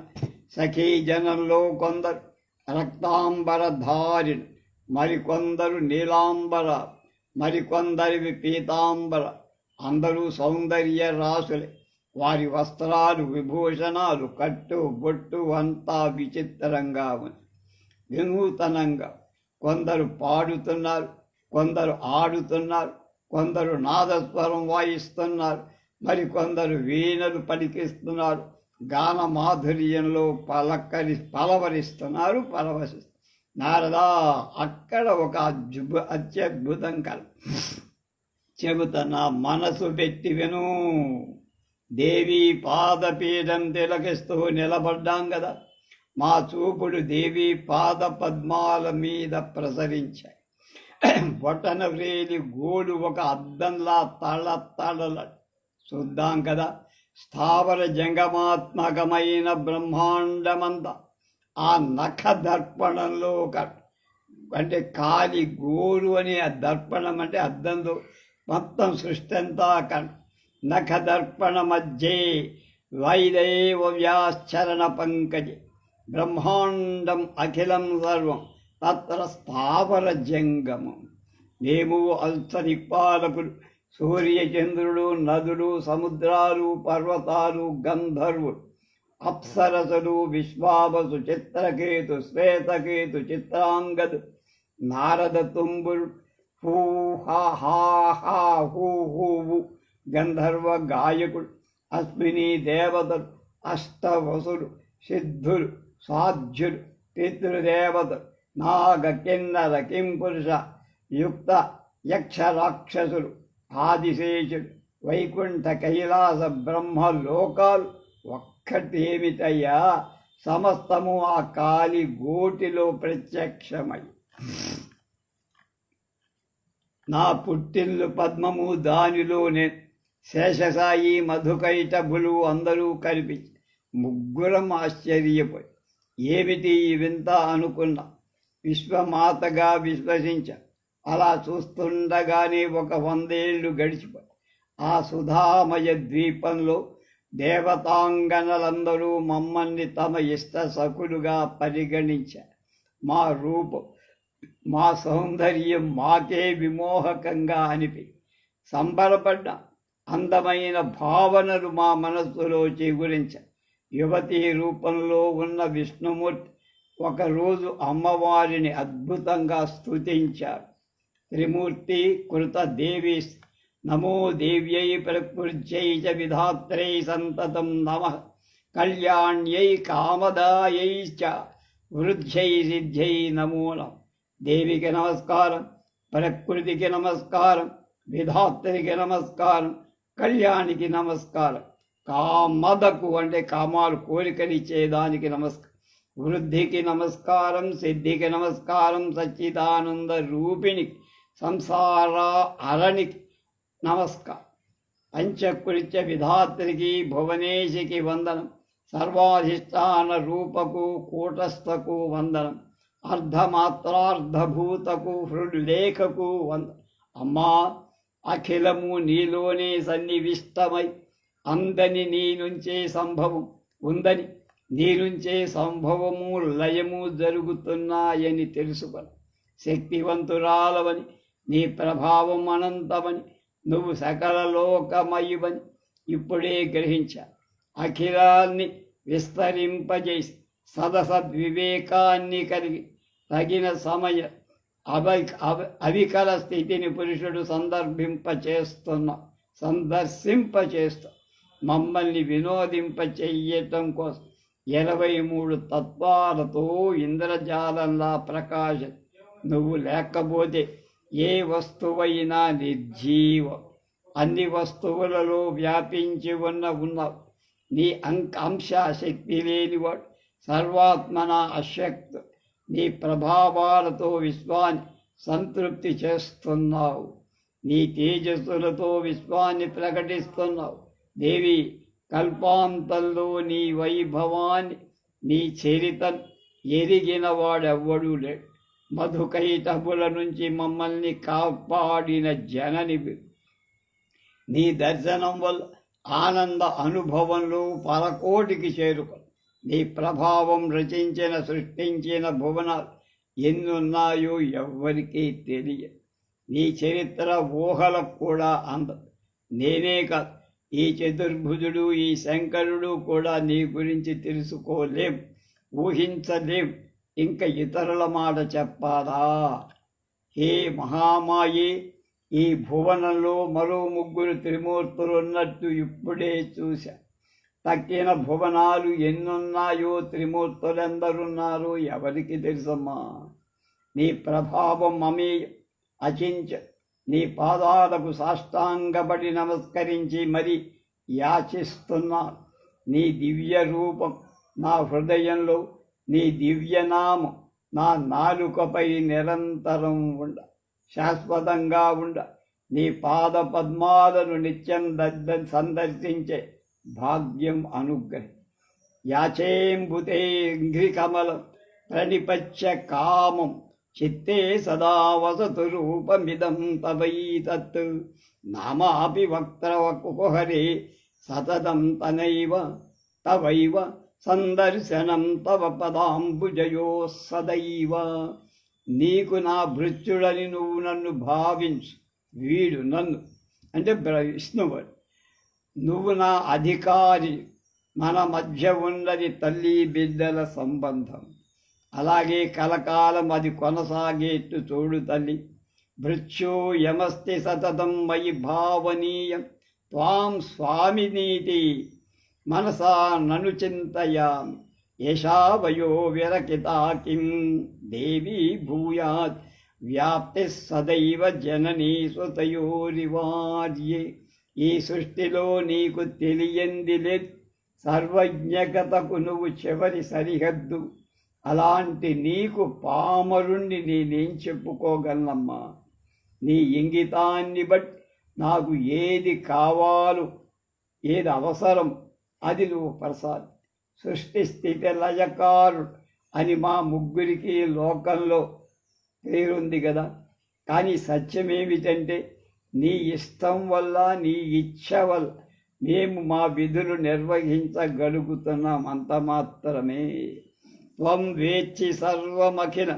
S1: సఖీ జనంలో కొందరు రక్తాంబరధారిణి, మరికొందరు నీలాంబర, మరికొందరివి పీతాంబర. అందరూ సౌందర్య రాసులే. వారి వస్త్రాలు, విభూషణాలు, కట్టు బొట్టు అంతా విచిత్రంగా ఉంది, వినూతనంగా. కొందరు పాడుతున్నారు, కొందరు ఆడుతున్నారు, కొందరు నాదస్వరం వాయిస్తున్నారు, మరికొందరు వీణలు పలికిస్తున్నారు, గాన మాధుర్యంలో పలవరిస్తున్నారు, నారదా అక్కడ ఒక అత్యద్భుతం చెబుతున్నా, మనసు పెట్టి విను. దేవి పాదపీఠం తిలకిస్తూ నిలబడ్డాం కదా, మా చూపుడు దేవి పాద పద్మాల మీద ప్రసరించాయి. బొటన వ్రేలి గోడు ఒక అద్దంలా తళతళల చూద్దాం కదా. స్థావర జంగమాత్మకమైన బ్రహ్మాండమంతా ఆ నఖ దర్పణంలో అంటే కాలి గోరు అనే ఆ దర్పణం అంటే అద్దంలో మొత్తం సృష్టి అంతా నఖ దర్పణ మధ్యే వైదేవ వ్యాశ్చరణ పంకజే బ్రహ్మాండం అఖిలం సర్వం తత్ర స్థావర జంగమం. మేము అల్సనిపాలకులు, సూర్యచంద్రుడు, నదులు, సముద్రాలు, పర్వతాలు, గంధర్వులు, అప్సరసులు, విశ్వావసు, చిత్రకేతు, శ్వేతకేతు, చిత్రాంగదు, నారద తుంబురు, హూ హా హా హా హూ హూవు, గంధర్వ గాయకుడు, అశ్విని దేవతలు, అష్టవసులు, సిద్ధులు, సాధ్యులు, పితృదేవతలు, నాగ కిన్నర కింపురుష యుక్త యక్ష రాక్షసులు, ఆదిశేషుడు, వైకుంఠ కైలాస బ్రహ్మ లోకాలు ఒక్కటేమిటయ్యా, సమస్తము ఆ కాలి గోటిలో ప్రత్యక్షమై. నా పుట్టిల్లు పద్మము, దానిలోనే శేషసాయి, మధుకైటభులు అందరూ కలిపి ముగ్గురం ఆశ్చర్యపోయి ఏమిటి ఈ వింత అనుకున్నా. విశ్వమాతగా విశ్వసించ. అలా చూస్తుండగానే ఒక 100 ఏళ్ళు గడిచిపోయి ఆ సుధామయ ద్వీపంలో దేవతాంగనలందరూ మమ్మల్ని తమ ఇష్ట సఖులుగా పరిగణించారు. మా రూపం, మా సౌందర్యం మాకే విమోహకంగా అనిపి సంబరపడ్డ అందమైన భావనలు మా మనస్సులో చిగురించారు. యువతీ రూపంలో ఉన్న విష్ణుమూర్తి ఒకరోజు అమ్మవారిని అద్భుతంగా స్తుతించారు. త్రిమూర్తి కృత దేవి నమో దేవ్యై ప్రకృత్యై చ విధాత్రై సంతతం నమః కళ్యాణ్యై కామదాయై చ వృద్ధ్యై సిద్ధ్యై నమో నమః. దేవికి నమస్కారం, ప్రకృతికి నమస్కారం, విధాత్రికి నమస్కారం, కళ్యాణికి నమస్కారం, కామదకు అంటే కామాలు కోరికనిచ్చేదానికి నమస్కారం, వృద్ధికి నమస్కారం, సిద్ధికి నమస్కారం, సచ్చిదానంద రూపిణికి సంసార అరణికి నమస్కారం, పంచకృత్య విధాత్రికి భువనేశికి వందనం, సర్వాధిష్టాన రూపకు కూటస్థకు వందనం, అర్ధమాత్రార్ధభూతకు హృల్లేఖకు వందనం. అమ్మా, అఖిలము నీలోనే సన్నివిష్టమై అందని నీ నుంచే సంభవం ఉందని, నీ నుంచే సంభవము లయము జరుగుతున్నాయని తెలుసుకొని శక్తివంతురాలవని, నీ ప్రభావం అనంతమని, నువ్వు సకల లోకమయువని ఇప్పుడే గ్రహించా. అఖిలాన్ని విస్తరింపజేసి సదసద్వివేకాన్ని కలిగి తగిన సమయ అవికల స్థితిని పురుషుడు సందర్శింపచేస్తూ మమ్మల్ని వినోదింపచెయ్యటం కోసం 23 తత్వాలతో ఇంద్రజాలంలా ప్రకాశం. నువ్వు లేకపోతే ఏ వస్తువైనా నిర్జీవం. అన్ని వస్తువులలో వ్యాపించి ఉన్నావు. నీ అంశ శక్తి లేనివాడు, సర్వాత్మన అశక్తు. నీ ప్రభావాలతో విశ్వాన్ని సంతృప్తి చేస్తున్నావు. నీ తేజస్సులతో విశ్వాన్ని ప్రకటిస్తున్నావు. దేవి, కల్పాంతంలో నీ వైభవాన్ని, నీ చరితను ఎరిగిన వాడెవ్వడూ లేడు. మధుకైటభుల నుంచి మమ్మల్ని కాపాడిన జనని. నీ దర్శనం వల్ల ఆనంద అనుభవంలో పరకోటికి చేరుకొని నీ ప్రభావం రచించిన సృష్టించిన భువనాలు ఎన్నున్నాయో ఎవ్వరికీ తెలియదు. నీ చరిత్ర ఊహలకు కూడా అందదు. నేనే కాదు, ఈ చతుర్భుజుడు, ఈ శంకరుడు కూడా నీ గురించి తెలుసుకోలేం, ఊహించలేం. ఇంకా ఇతరుల మాట చెప్పాలా? హే మహామాయి, ఈ భువనంలో మరో 3 త్రిమూర్తులు ఉన్నట్టు ఇప్పుడే చూశా. తక్కిన భువనాలు ఎన్నున్నాయో, త్రిమూర్తులెందరున్నారో ఎవరికి తెలుసమ్మా. నీ ప్రభావం అమేయం, అచించ. నీ పాదాలకు సాష్టాంగపడి నమస్కరించి మరి యాచిస్తున్నాను. నీ దివ్య రూపం నా హృదయంలో, నీ దివ్యనామం నా నాలుకపై నిరంతరం ఉండ, శాశ్వతంగా ఉండ. నీ పాద పద్మాలను నిత్యం సందర్శించే భాగ్యం అనుగ్రహి. యాచేంబుతే కమలం ప్రణిపత్య కామం చిత్తే సదా వసతు రూపమిదం తవైతత్. నామాపి వక్త్రవకుహరే సతతం తవైవ సందర్శనం తవ పదాంబుజయో సదైవ. నీకు నా భృత్యుడని నువ్వు నన్ను భావించు. వీడు నన్ను అంటే విష్ణువు. నువ్వు నా అధికారి. మన మధ్య ఉన్నది తల్లి బిడ్డల సంబంధం. అలాగే కలకాలం అది కొనసాగేట్టు చూడు తల్లి. భృత్యో యమస్తి సతతం మయి భావనీయం త్వాం స్వామినీతి మనసా నను చింతయామి. యశా వయో విరకితా కిం దేవీ భూయాత్ వ్యాప్తి సదైవ జననీ సుతయోరివార్యే. ఈ సృష్టిలో నీకు తెలియంది లేదు. సర్వజ్ఞకతకు నువ్వు చివరి సరిహద్దు. అలాంటి నీకు పామరుణ్ణి నేనేం చెప్పుకోగలనమ్మా. నీ ఇంగితాన్ని బట్టి నాకు ఏది కావాలో, ఏది అవసరం అది నువ్వు ప్రసాద్. సృష్టి స్థితి లయకారుడు అని మా ముగ్గురికి లోకంలో పేరుంది కదా. కానీ సత్యమేమిటంటే నీ ఇష్టం వల్ల, నీ ఇచ్ఛ వల్ల మేము మా విధులు నిర్వహించగలుగుతున్నాం, అంత మాత్రమే. త్వం వేచ్చి సర్వమఖిల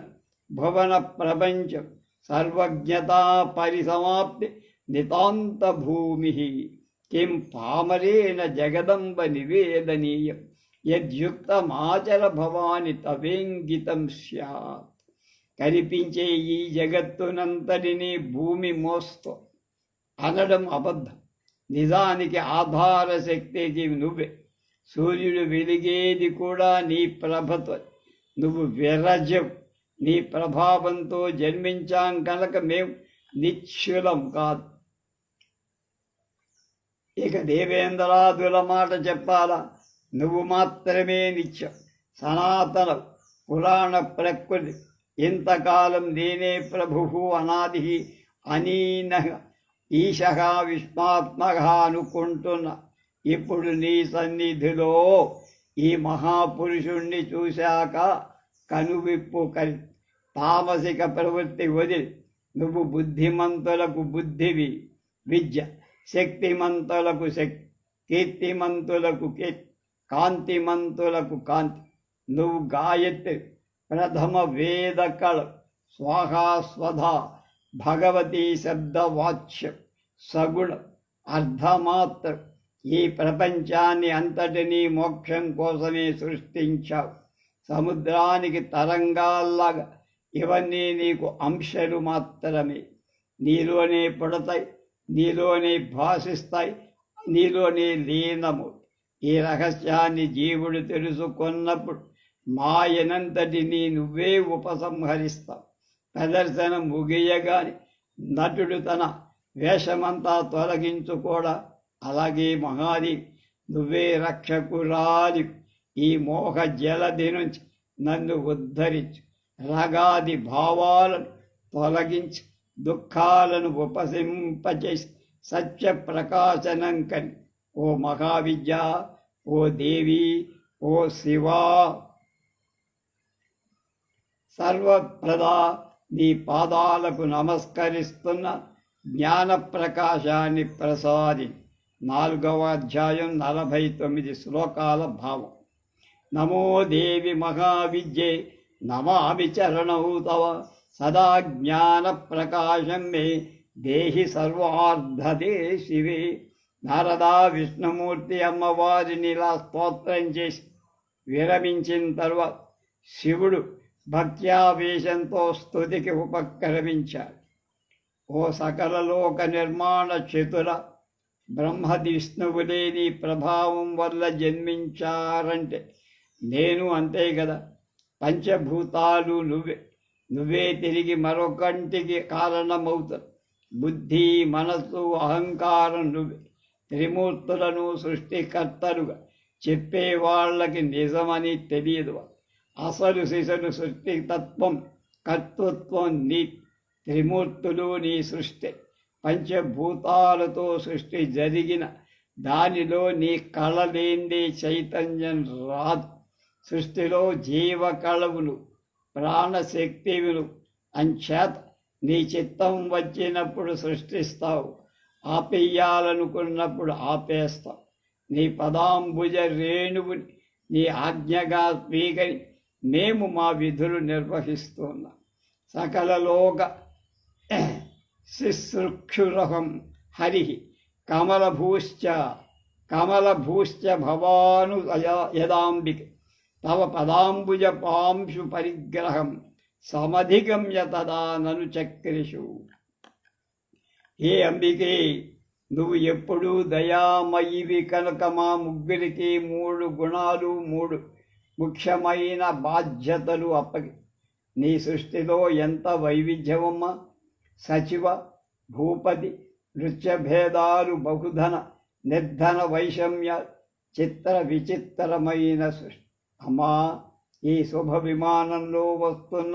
S1: భువన ప్రపంచం సర్వజ్ఞతా పరిసమాప్తి నితాంత భూమి. కిం పామరేణ జగదంబ నివేదనీయం యద్యుక్తమాచర భవాని తవేంగితం స్యాత్. కనిపించే ఈ జగత్తునంతటినీ భూమి మోస్తూ అనడం అబద్ధం. నిజానికి ఆధార శక్తికి నువ్వే. సూర్యుడు వెలిగేది కూడా నీ ప్రభతో. నువ్వు విరజం. నీ ప్రభావంతో జన్మించాం కనుక మేము నిశ్చులం కాదు. ఇక దేవేంద్రాదుల మాట చెప్పాలా? నువ్వు మాత్రమే నిత్యం, సనాతన పురాణ ప్రకృతి. ఇంతకాలం నేనే ప్రభువు అనాది అనీన ఈశః విశ్వాత్మక అనుకుంటున్నా. ఇప్పుడు నీ సన్నిధిలో ఈ మహాపురుషుణ్ణి చూశాక కనువిప్పు తామసిక ప్రవృత్తి వదిలి నువ్వు బుద్ధిమంతులకు బుద్ధివి విద్య, శక్తిమంతులకు శక్తి, కీర్తిమంతులకు కీర్తి, కాంతిమంతులకు కాంతి. నువ్వు గాయత్రి, ప్రథమ వేద కళ, స్వాహాస్వధ, భగవతీ శబ్దవాచ్యం, సగుణం, అర్ధమాత్రం. ఈ ప్రపంచాన్ని అంతటినీ మోక్షం కోసమే సృష్టించావు. సముద్రానికి తరంగాల్లాగా ఇవన్నీ నీకు అంశాలు మాత్రమే. నీలోనే పుడతాయి, నీలోనే భాషిస్తాయి, నీలోనే లీనము. ఈ రహస్యాన్ని జీవుడు తెలుసుకున్నప్పుడు మాయనంతటినీ నువ్వే ఉపసంహరిస్తావు. ప్రదర్శన ముగియగాని నటుడు తన వేషమంతా తొలగించుకోడా. అలాగే మహాది నువ్వే రక్షకురాలి. ఈ మోహ జలది నుంచి నన్ను ఉద్ధరించు. రాగాది భావాలను తొలగించి దుఃఖాలను ఉపసింపచేసి సత్య ప్రకాశనం కని ఓ మహావిద్య, ఓ దేవి, ఓ శివా, సర్వప్రదా నీ పాదాలకు నమస్కరిస్తున్న జ్ఞాన ప్రకాశాన్ని ప్రసాది. 4వ అధ్యాయం 49 శ్లోకాల భావం. నమో దేవి మహావిద్యే నమామి చరణౌ తవ సదా జ్ఞాన ప్రకాశం మే దేహి సర్వార్ధదే శివే. నారదా విష్ణుమూర్తి అమ్మవారిని ఇలా స్తోత్రం చేసి విరమించిన తర్వాత శివుడు భక్త్యావేశంతో స్తుతికి ఉపక్రమించాడు. ఓ సకల లోక నిర్మాణ చతుర, బ్రహ్మది విష్ణువులే నీ ప్రభావం వల్ల జన్మించారంటే నేను అంతే కదా. పంచభూతాలు నువ్వే తిరిగి మరొకంటికి కారణమవుతారు. బుద్ధి, మనస్సు, అహంకారం నువ్వే. త్రిమూర్తులను సృష్టికర్తలుగా చెప్పే వాళ్ళకి నిజమని తెలియదు. అసలు శిశులు సృష్టితత్వం, కర్తృత్వం నీ. త్రిమూర్తులు నీ సృష్టి. పంచభూతాలతో సృష్టి జరిగిన దానిలో నీ కళ లేని చైతన్యం రాదు. సృష్టిలో జీవకళవులు, ప్రాణశక్తివులు. అంచేత నీ చిత్తం వచ్చినప్పుడు సృష్టిస్తావు, ఆపేయాలనుకున్నప్పుడు ఆపేస్తావు. నీ పదాంబుజ రేణువుని నీ ఆజ్ఞగా స్వీకరి మేము మా విధులు నిర్వహిస్తున్నాం. సకలలోక శుశ్రూక్షురహం హరి కమలభూశ్చ భవాను యదాంబిక తవ పదాంబుజ పాంశు పరిగ్రహం సమధిగమ్య తదా నను చక్రిషు. ఏ అంబికే, నువ్వు ఎప్పుడూ దయామయివి కనుక మా ముగ్గురికి 3 గుణాలు, 3 ముఖ్యమైన బాధ్యతలు అప్పగి. నీ సృష్టిలో ఎంత వైవిధ్యమమ్మా! సచివ, భూపతి, నృత్యభేదాలు, బహుధన నిర్ధన వైషమ్య, చిత్ర విచిత్రమైన సృష్టి. అమ్మా, ఈ శుభ విమానంలో వస్తున్న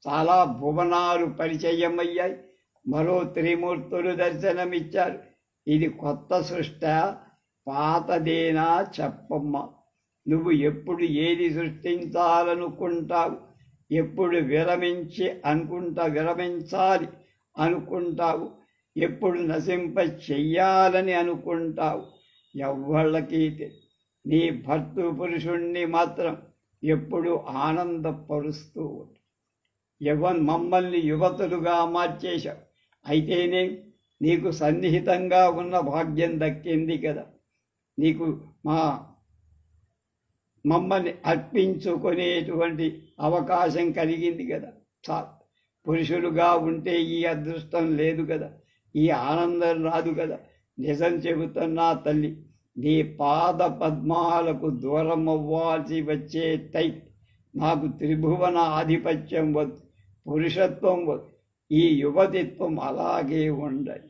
S1: చాలా భువనాలు పరిచయమయ్యాయి. మరో త్రిమూర్తులు దర్శనమిచ్చారు. ఇది కొత్త సృష్ట, పాతదేనా చెప్పమ్మా. నువ్వు ఎప్పుడు ఏది సృష్టించాలనుకుంటావు, ఎప్పుడు విరమించాలి అనుకుంటావు, ఎప్పుడు నశింప చెయ్యాలని అనుకుంటావు ఎవ్వళ్ళకీ నీ భర్త పురుషుణ్ణి మాత్రం ఎప్పుడు ఆనందపరుస్తూ మమ్మల్ని యువతులుగా మార్చేశావు. అయితేనే నీకు సన్నిహితంగా ఉన్న భాగ్యం దక్కింది కదా. నీకు మమ్మల్ని అర్పించుకునేటువంటి అవకాశం కలిగింది కదా. పురుషులుగా ఉంటే ఈ అదృష్టం లేదు కదా, ఈ ఆనందం రాదు కదా. నిజం చెబుతున్నా తల్లి, నీ పాద పద్మాలకు దూరం అవ్వాల్సి వచ్చే నాకు త్రిభువన ఆధిపత్యం వద్దు, పురుషత్వం వద్దు. ఈ యువతిత్వం అలాగే ఉండాలి.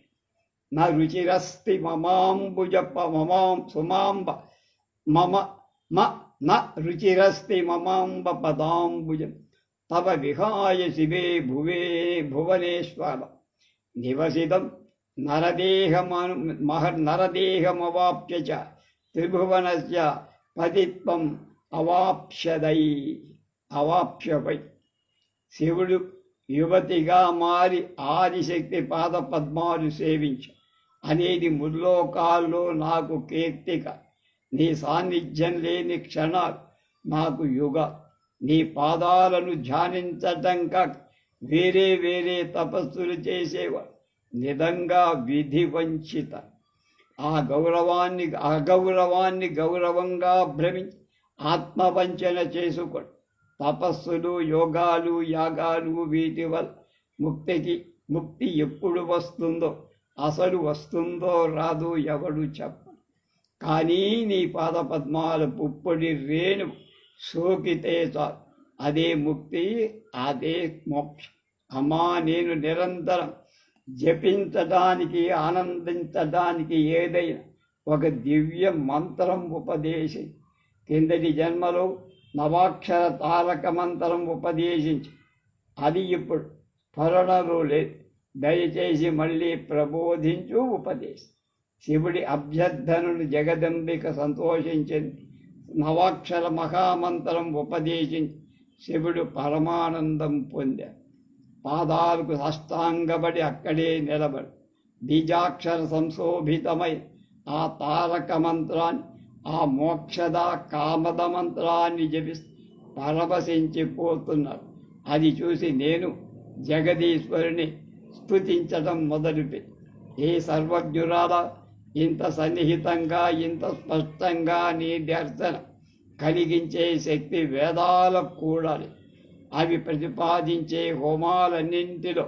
S1: నా రుచిరస్తి మమాంబుజ మమాం సుమాంబ న రుచిరస్తి మమాంబ పదాంబుజం తవ విహాయ శివే భువనేశ్వర నివసితం నరదేహమవాప్య చ త్రిభువనస్య పతిత్వం అవాప్యవై. శివుడు యువతిగా మారి ఆదిశక్తి పాద పద్మాలు సేవించు అనేది ముల్లోకాల్లో నాకు కీర్తిక. నీ సాన్నిధ్యం లేని క్షణాలు నాకు యుగ. నీ పాదాలను ధ్యానించటంక వేరే వేరే తపస్సులు చేసేవాడు నిజంగా విధి వంచిత. అగౌరవాన్ని గౌరవంగా భ్రమించి ఆత్మవంచన చేసుకోండి. తపస్సులు, యోగాలు, యాగాలు వీటి వల్ల ముక్తి ఎప్పుడు వస్తుందో, అసలు వస్తుందో రాదో ఎవడు చెప్ప. కానీ నీ పాదపద్మాల పుప్పొడి రేణు సోకితే చాలు, అదే ముక్తి, అదే మోక్షం. అమ్మా, నేను నిరంతరం జపించడానికి, ఆనందించడానికి ఏదైనా ఒక దివ్య మంత్రం ఉపదేశి. కిందటి జన్మలో నవాక్షర తారక మంత్రం ఉపదేశించి అది ఇప్పుడు స్మరణలో లేదు. దయచేసి మళ్ళీ ప్రబోధించు ఉపదేశం. శివుడి అభ్యర్థనను జగదంబిక సంతోషించింది. నవాక్షర మహామంత్రం ఉపదేశించి శివుడు పరమానందం పొందాడు. పాదాలకు సాష్టాంగబడి అక్కడే నిలబడి బీజాక్షర సంశోభితమై ఆ తారక మంత్రాన్ని, ఆ మోక్షద కామద మంత్రాన్ని జపిస్తూ పరవశించిపోతున్నారు. అది చూసి నేను జగదీశ్వరుని స్తుతించడం మొదలుపెట్టి, ఏ సర్వజ్ఞురాలా, ఇంత సన్నిహితంగా, ఇంత స్పష్టంగా నీ దర్శనం కలిగించే శక్తి వేదాలకు కూడాలి. అవి ప్రతిపాదించే హోమాలన్నింటిలో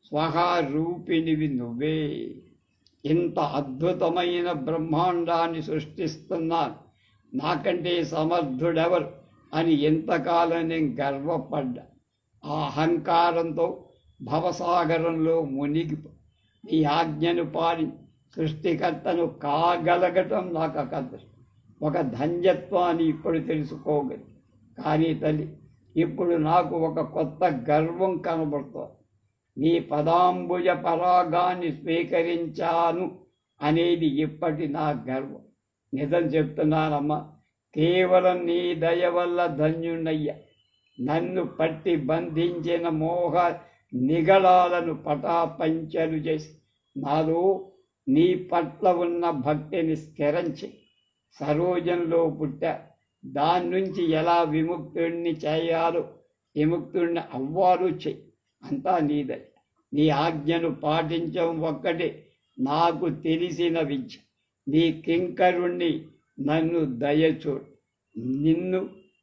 S1: స్వహా రూపినివి నువ్వే. ఇంత అద్భుతమైన బ్రహ్మాండాన్ని సృష్టిస్తున్నాను, నాకంటే సమర్థుడెవరు అని ఎంతకాలం నేను గర్వపడ్డా. ఆ అహంకారంతో భవసాగరంలో మునిగిపో నీ ఆజ్ఞను పాలి సృష్టికర్తను కాగలగటం నాకు ఒక ధన్యత్వాన్ని ఇప్పుడు తెలుసుకోగలి. కానీ తల్లి, ఇప్పుడు నాకు ఒక కొత్త గర్వం కనబడుతోంది. నీ పదాంబుజ పరాగాన్ని స్వీకరించాను అనేది ఇప్పటి నా గర్వం. నిజం చెప్తున్నానమ్మా, కేవలం నీ దయ వల్ల ధన్యుణ్ణయ్యా. నన్ను పట్టి బంధించిన మోహ నిగళాలను పటాపంచలు చేసి నాలో నీ పట్ల ఉన్న భక్తిని స్థిరంచి సరోజంలో పుట్టా. దాని నుంచి ఎలా విముక్తుడిని చేయాలో, విముక్తుడిని అవ్వాలో చెయ్యి. అంతా నీదయ. నీ ఆజ్ఞను పాటించడం ఒక్కటే నాకు తెలిసిన విద్య. నీ కింకరుణ్ణి నన్ను దయచూడు. నిన్ను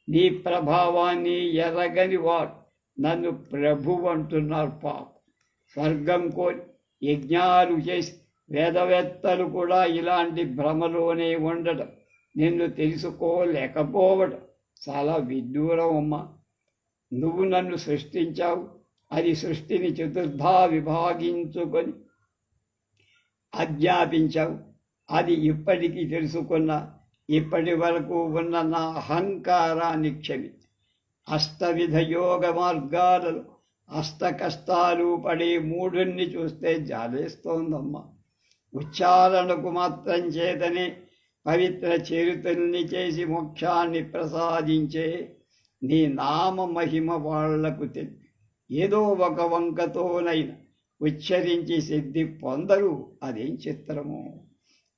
S1: నీ ప్రభావాన్ని ఎరగని వాడు నన్ను ప్రభు అంటున్నారు. పాప స్వర్గం కోరి యజ్ఞాలు చేసి వేదవేత్తలు కూడా ఇలాంటి భ్రమలోనే ఉండటం, నిన్ను తెలుసుకోలేకపోవడం చాలా విడ్డూరం అమ్మా. నువ్వు నన్ను సృష్టించావు, అది సృష్టిని చతుర్థా విభాగించుకొని ఆజ్ఞాపించావు. అది ఇప్పటికీ తెలుసుకున్నా. ఇప్పటి వరకు ఉన్న నా అహంకారాన్ని క్షమి. అష్టవిధ యోగ మార్గాలలో అష్ట కష్టాలు పడే మూఢుణ్ణి చూస్తే జాలేస్తోందమ్మా. ఉచ్చారణకు మాత్రం చేతనే పవిత్ర చరితుల్ని చేసి మోక్షాన్ని ప్రసాదించే నీ నామ మహిమ వాళ్లకు తెలిపి ఏదో ఒక వంకతోనైనా ఉచ్చరించి సిద్ధి పొందరు. అదేం చిత్రము.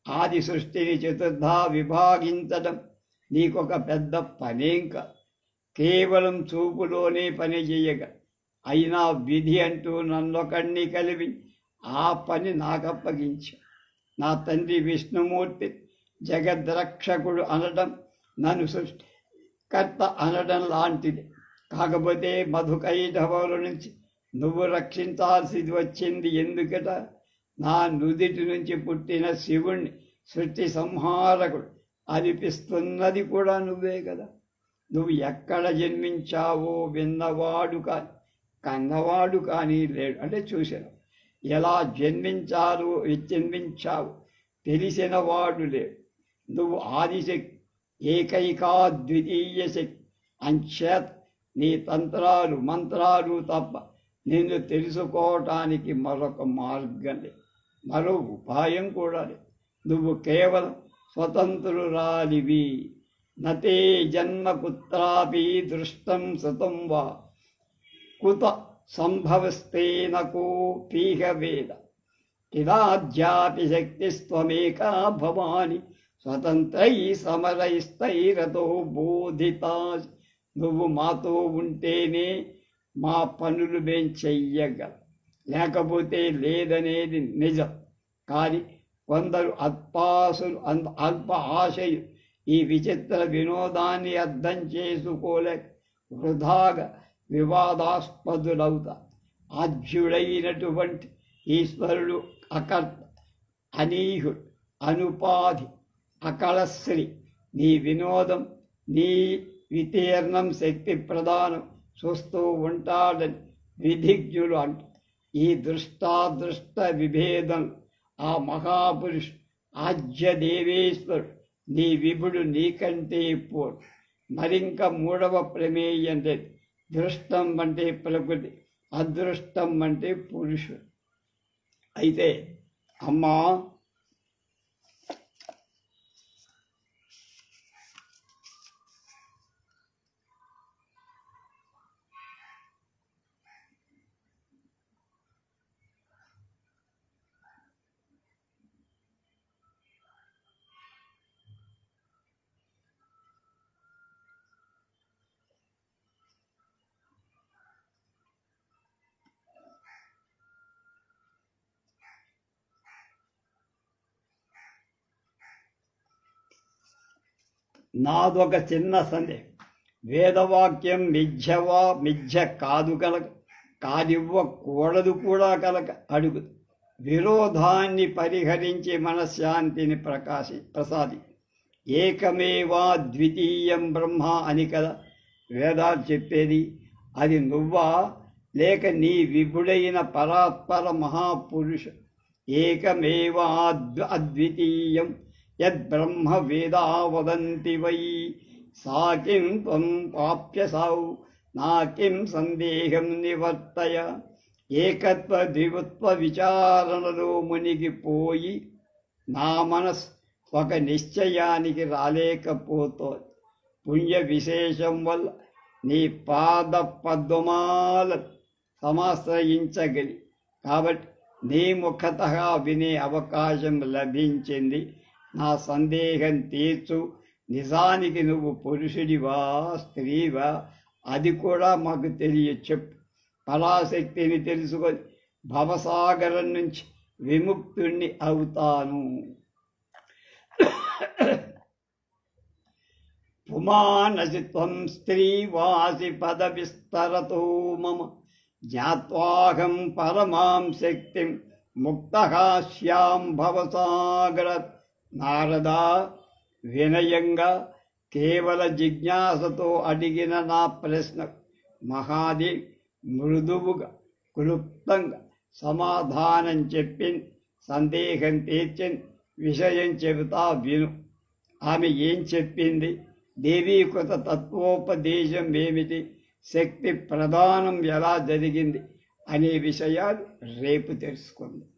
S1: ఆది సృష్టిని చతుర్థా విభాగించడం నీకొక పెద్ద పనేంక. కేవలం చూపులోనే పని చేయగ. అయినా విధి అంటూ నన్నొకడిని కలిపి ఆ పని నాకప్పగించు. నా తండ్రి విష్ణుమూర్తి జగద్రక్షకుడు అనడం నన్ను సృష్టికర్త అనడం లాంటిది. కాకపోతే మధుకైటవల నుంచి నువ్వు రక్షించాల్సింది వచ్చింది ఎందుకట? నా నుదిటి నుంచి పుట్టిన శివుణ్ణి సృష్టి సంహారకుడు అనిపిస్తున్నది కూడా నువ్వే కదా. నువ్వు ఎక్కడ జన్మించావో విన్నవాడు కానీ కన్నవాడు కానీ లేడు. అంటే చూశాను. ఎలా జన్మించావు తెలిసిన వాడు లేడు. నువ్వు ఆదిశక్తి, ఏకైకా ద్వితీయ శక్తి. అంచేత నీ తంత్రాలు మంత్రాలు తప్ప నిన్ను తెలుసుకోవటానికి మరొక మార్గం లేదు, మరో ఉపాయం కూడా లేదు. నువ్వు కేవలం స్వతంత్రురాలివి. నతే జన్మ కుత్రాపి దృష్టం శతం వా కుత సంభవస్తేన కోపీహ వేద ఇదాధ్యాపి శక్తిస్త్వమేకా భవాని స్వతంత్రై సమరైస్తైరతో బోధితా. నువ్వు మాతో ఉంటేనే మా పనులు మేం చెయ్యగలం, లేకపోతే లేదనేది నిజం. కానీ కొందరు అల్ప ఆశయు ఈ విచిత్ర వినోదాన్ని అర్థం చేసుకోలేక వృధాగా వివాదాస్పదులవుతారు. ఆద్యుడైనటువంటి ఈశ్వరుడు అకర్త, అనీహుడు, అనుపాధి, అకళశ్రీ. నీ వినోదం, నీ వితీర్ణం, శక్తి ప్రదానం చూస్తూ ఉంటాడని విధిజ్ఞులు అంటారు. ఈ దృష్టాదృష్ట విభేదం ఆ మహాపురుషు ఆద్యదేవేశ్వరుడు నీ విభుడు నీకంటే పోడు. మరింక మూడవ ప్రమేయం లేదు. దృష్టం అంటే ప్రకృతి, అదృష్టం అంటే పురుషుడు. అయితే అమ్మా, నాదొక చిన్న సందేహం. వేదవాక్యం మిథ్య కాదు కనుక, కాదివ్వకూడదు కూడా కనుక అడుగు. విరోధాన్ని పరిహరించి మనశ్శాంతిని ప్రసాది. ఏకమేవా ద్వితీయం బ్రహ్మ అని కదా వేదాలు చెప్పేది. అది నువ్వా లేక నీ విభుడైన పరాత్పర మహాపురుష? ఏకమేవా అద్వితీయం యద్బ్రహ్మ వేదా వదంతి వై సాకిం త్వం పాప్యసౌ నాకిం సందేహం నివర్తయ. ఏకత్వ ద్విత్వ విచారణలో మునిగిపోయి నా మనస్ ఒక నిశ్చయానికి రాలేకపోతోంది. పుణ్య విశేషం వల్ల నీ పాద పద్మాల సమాశ్రయించగలి కాబట్టి నీ ముఖత వినే అవకాశం లభించింది. నా సందేహం తీర్చు. నిజానికి నువ్వు పురుషుడివా స్త్రీవా అది కూడా మాకు చెప్పు. పరాశక్తిని తెలుసుకొని భవసాగరం నుంచి విముక్తుణ్ణి అవుతాను. పుమానసి త్వం స్త్రీవాసి పద విస్తరతో మమ జ్ఞాత్వాహం పరమాం శక్తిం ముక్తః శ్యాం భవసాగరాత్. నారద, వినయంగా కేవల జిజ్ఞాసతో అడిగిన నా ప్రశ్న మహాదేవి మృదువుగా క్లుప్తంగా సమాధానం చెప్పింది. సందేహం తీర్చింది. విషయం చెబుతా విను. ఆమె ఏం చెప్పింది? దేవీకృత తత్వోపదేశం ఏమిటి? శక్తి ప్రదానం ఎలా జరిగింది అనే విషయాలు రేపు తెలుసుకుందాం.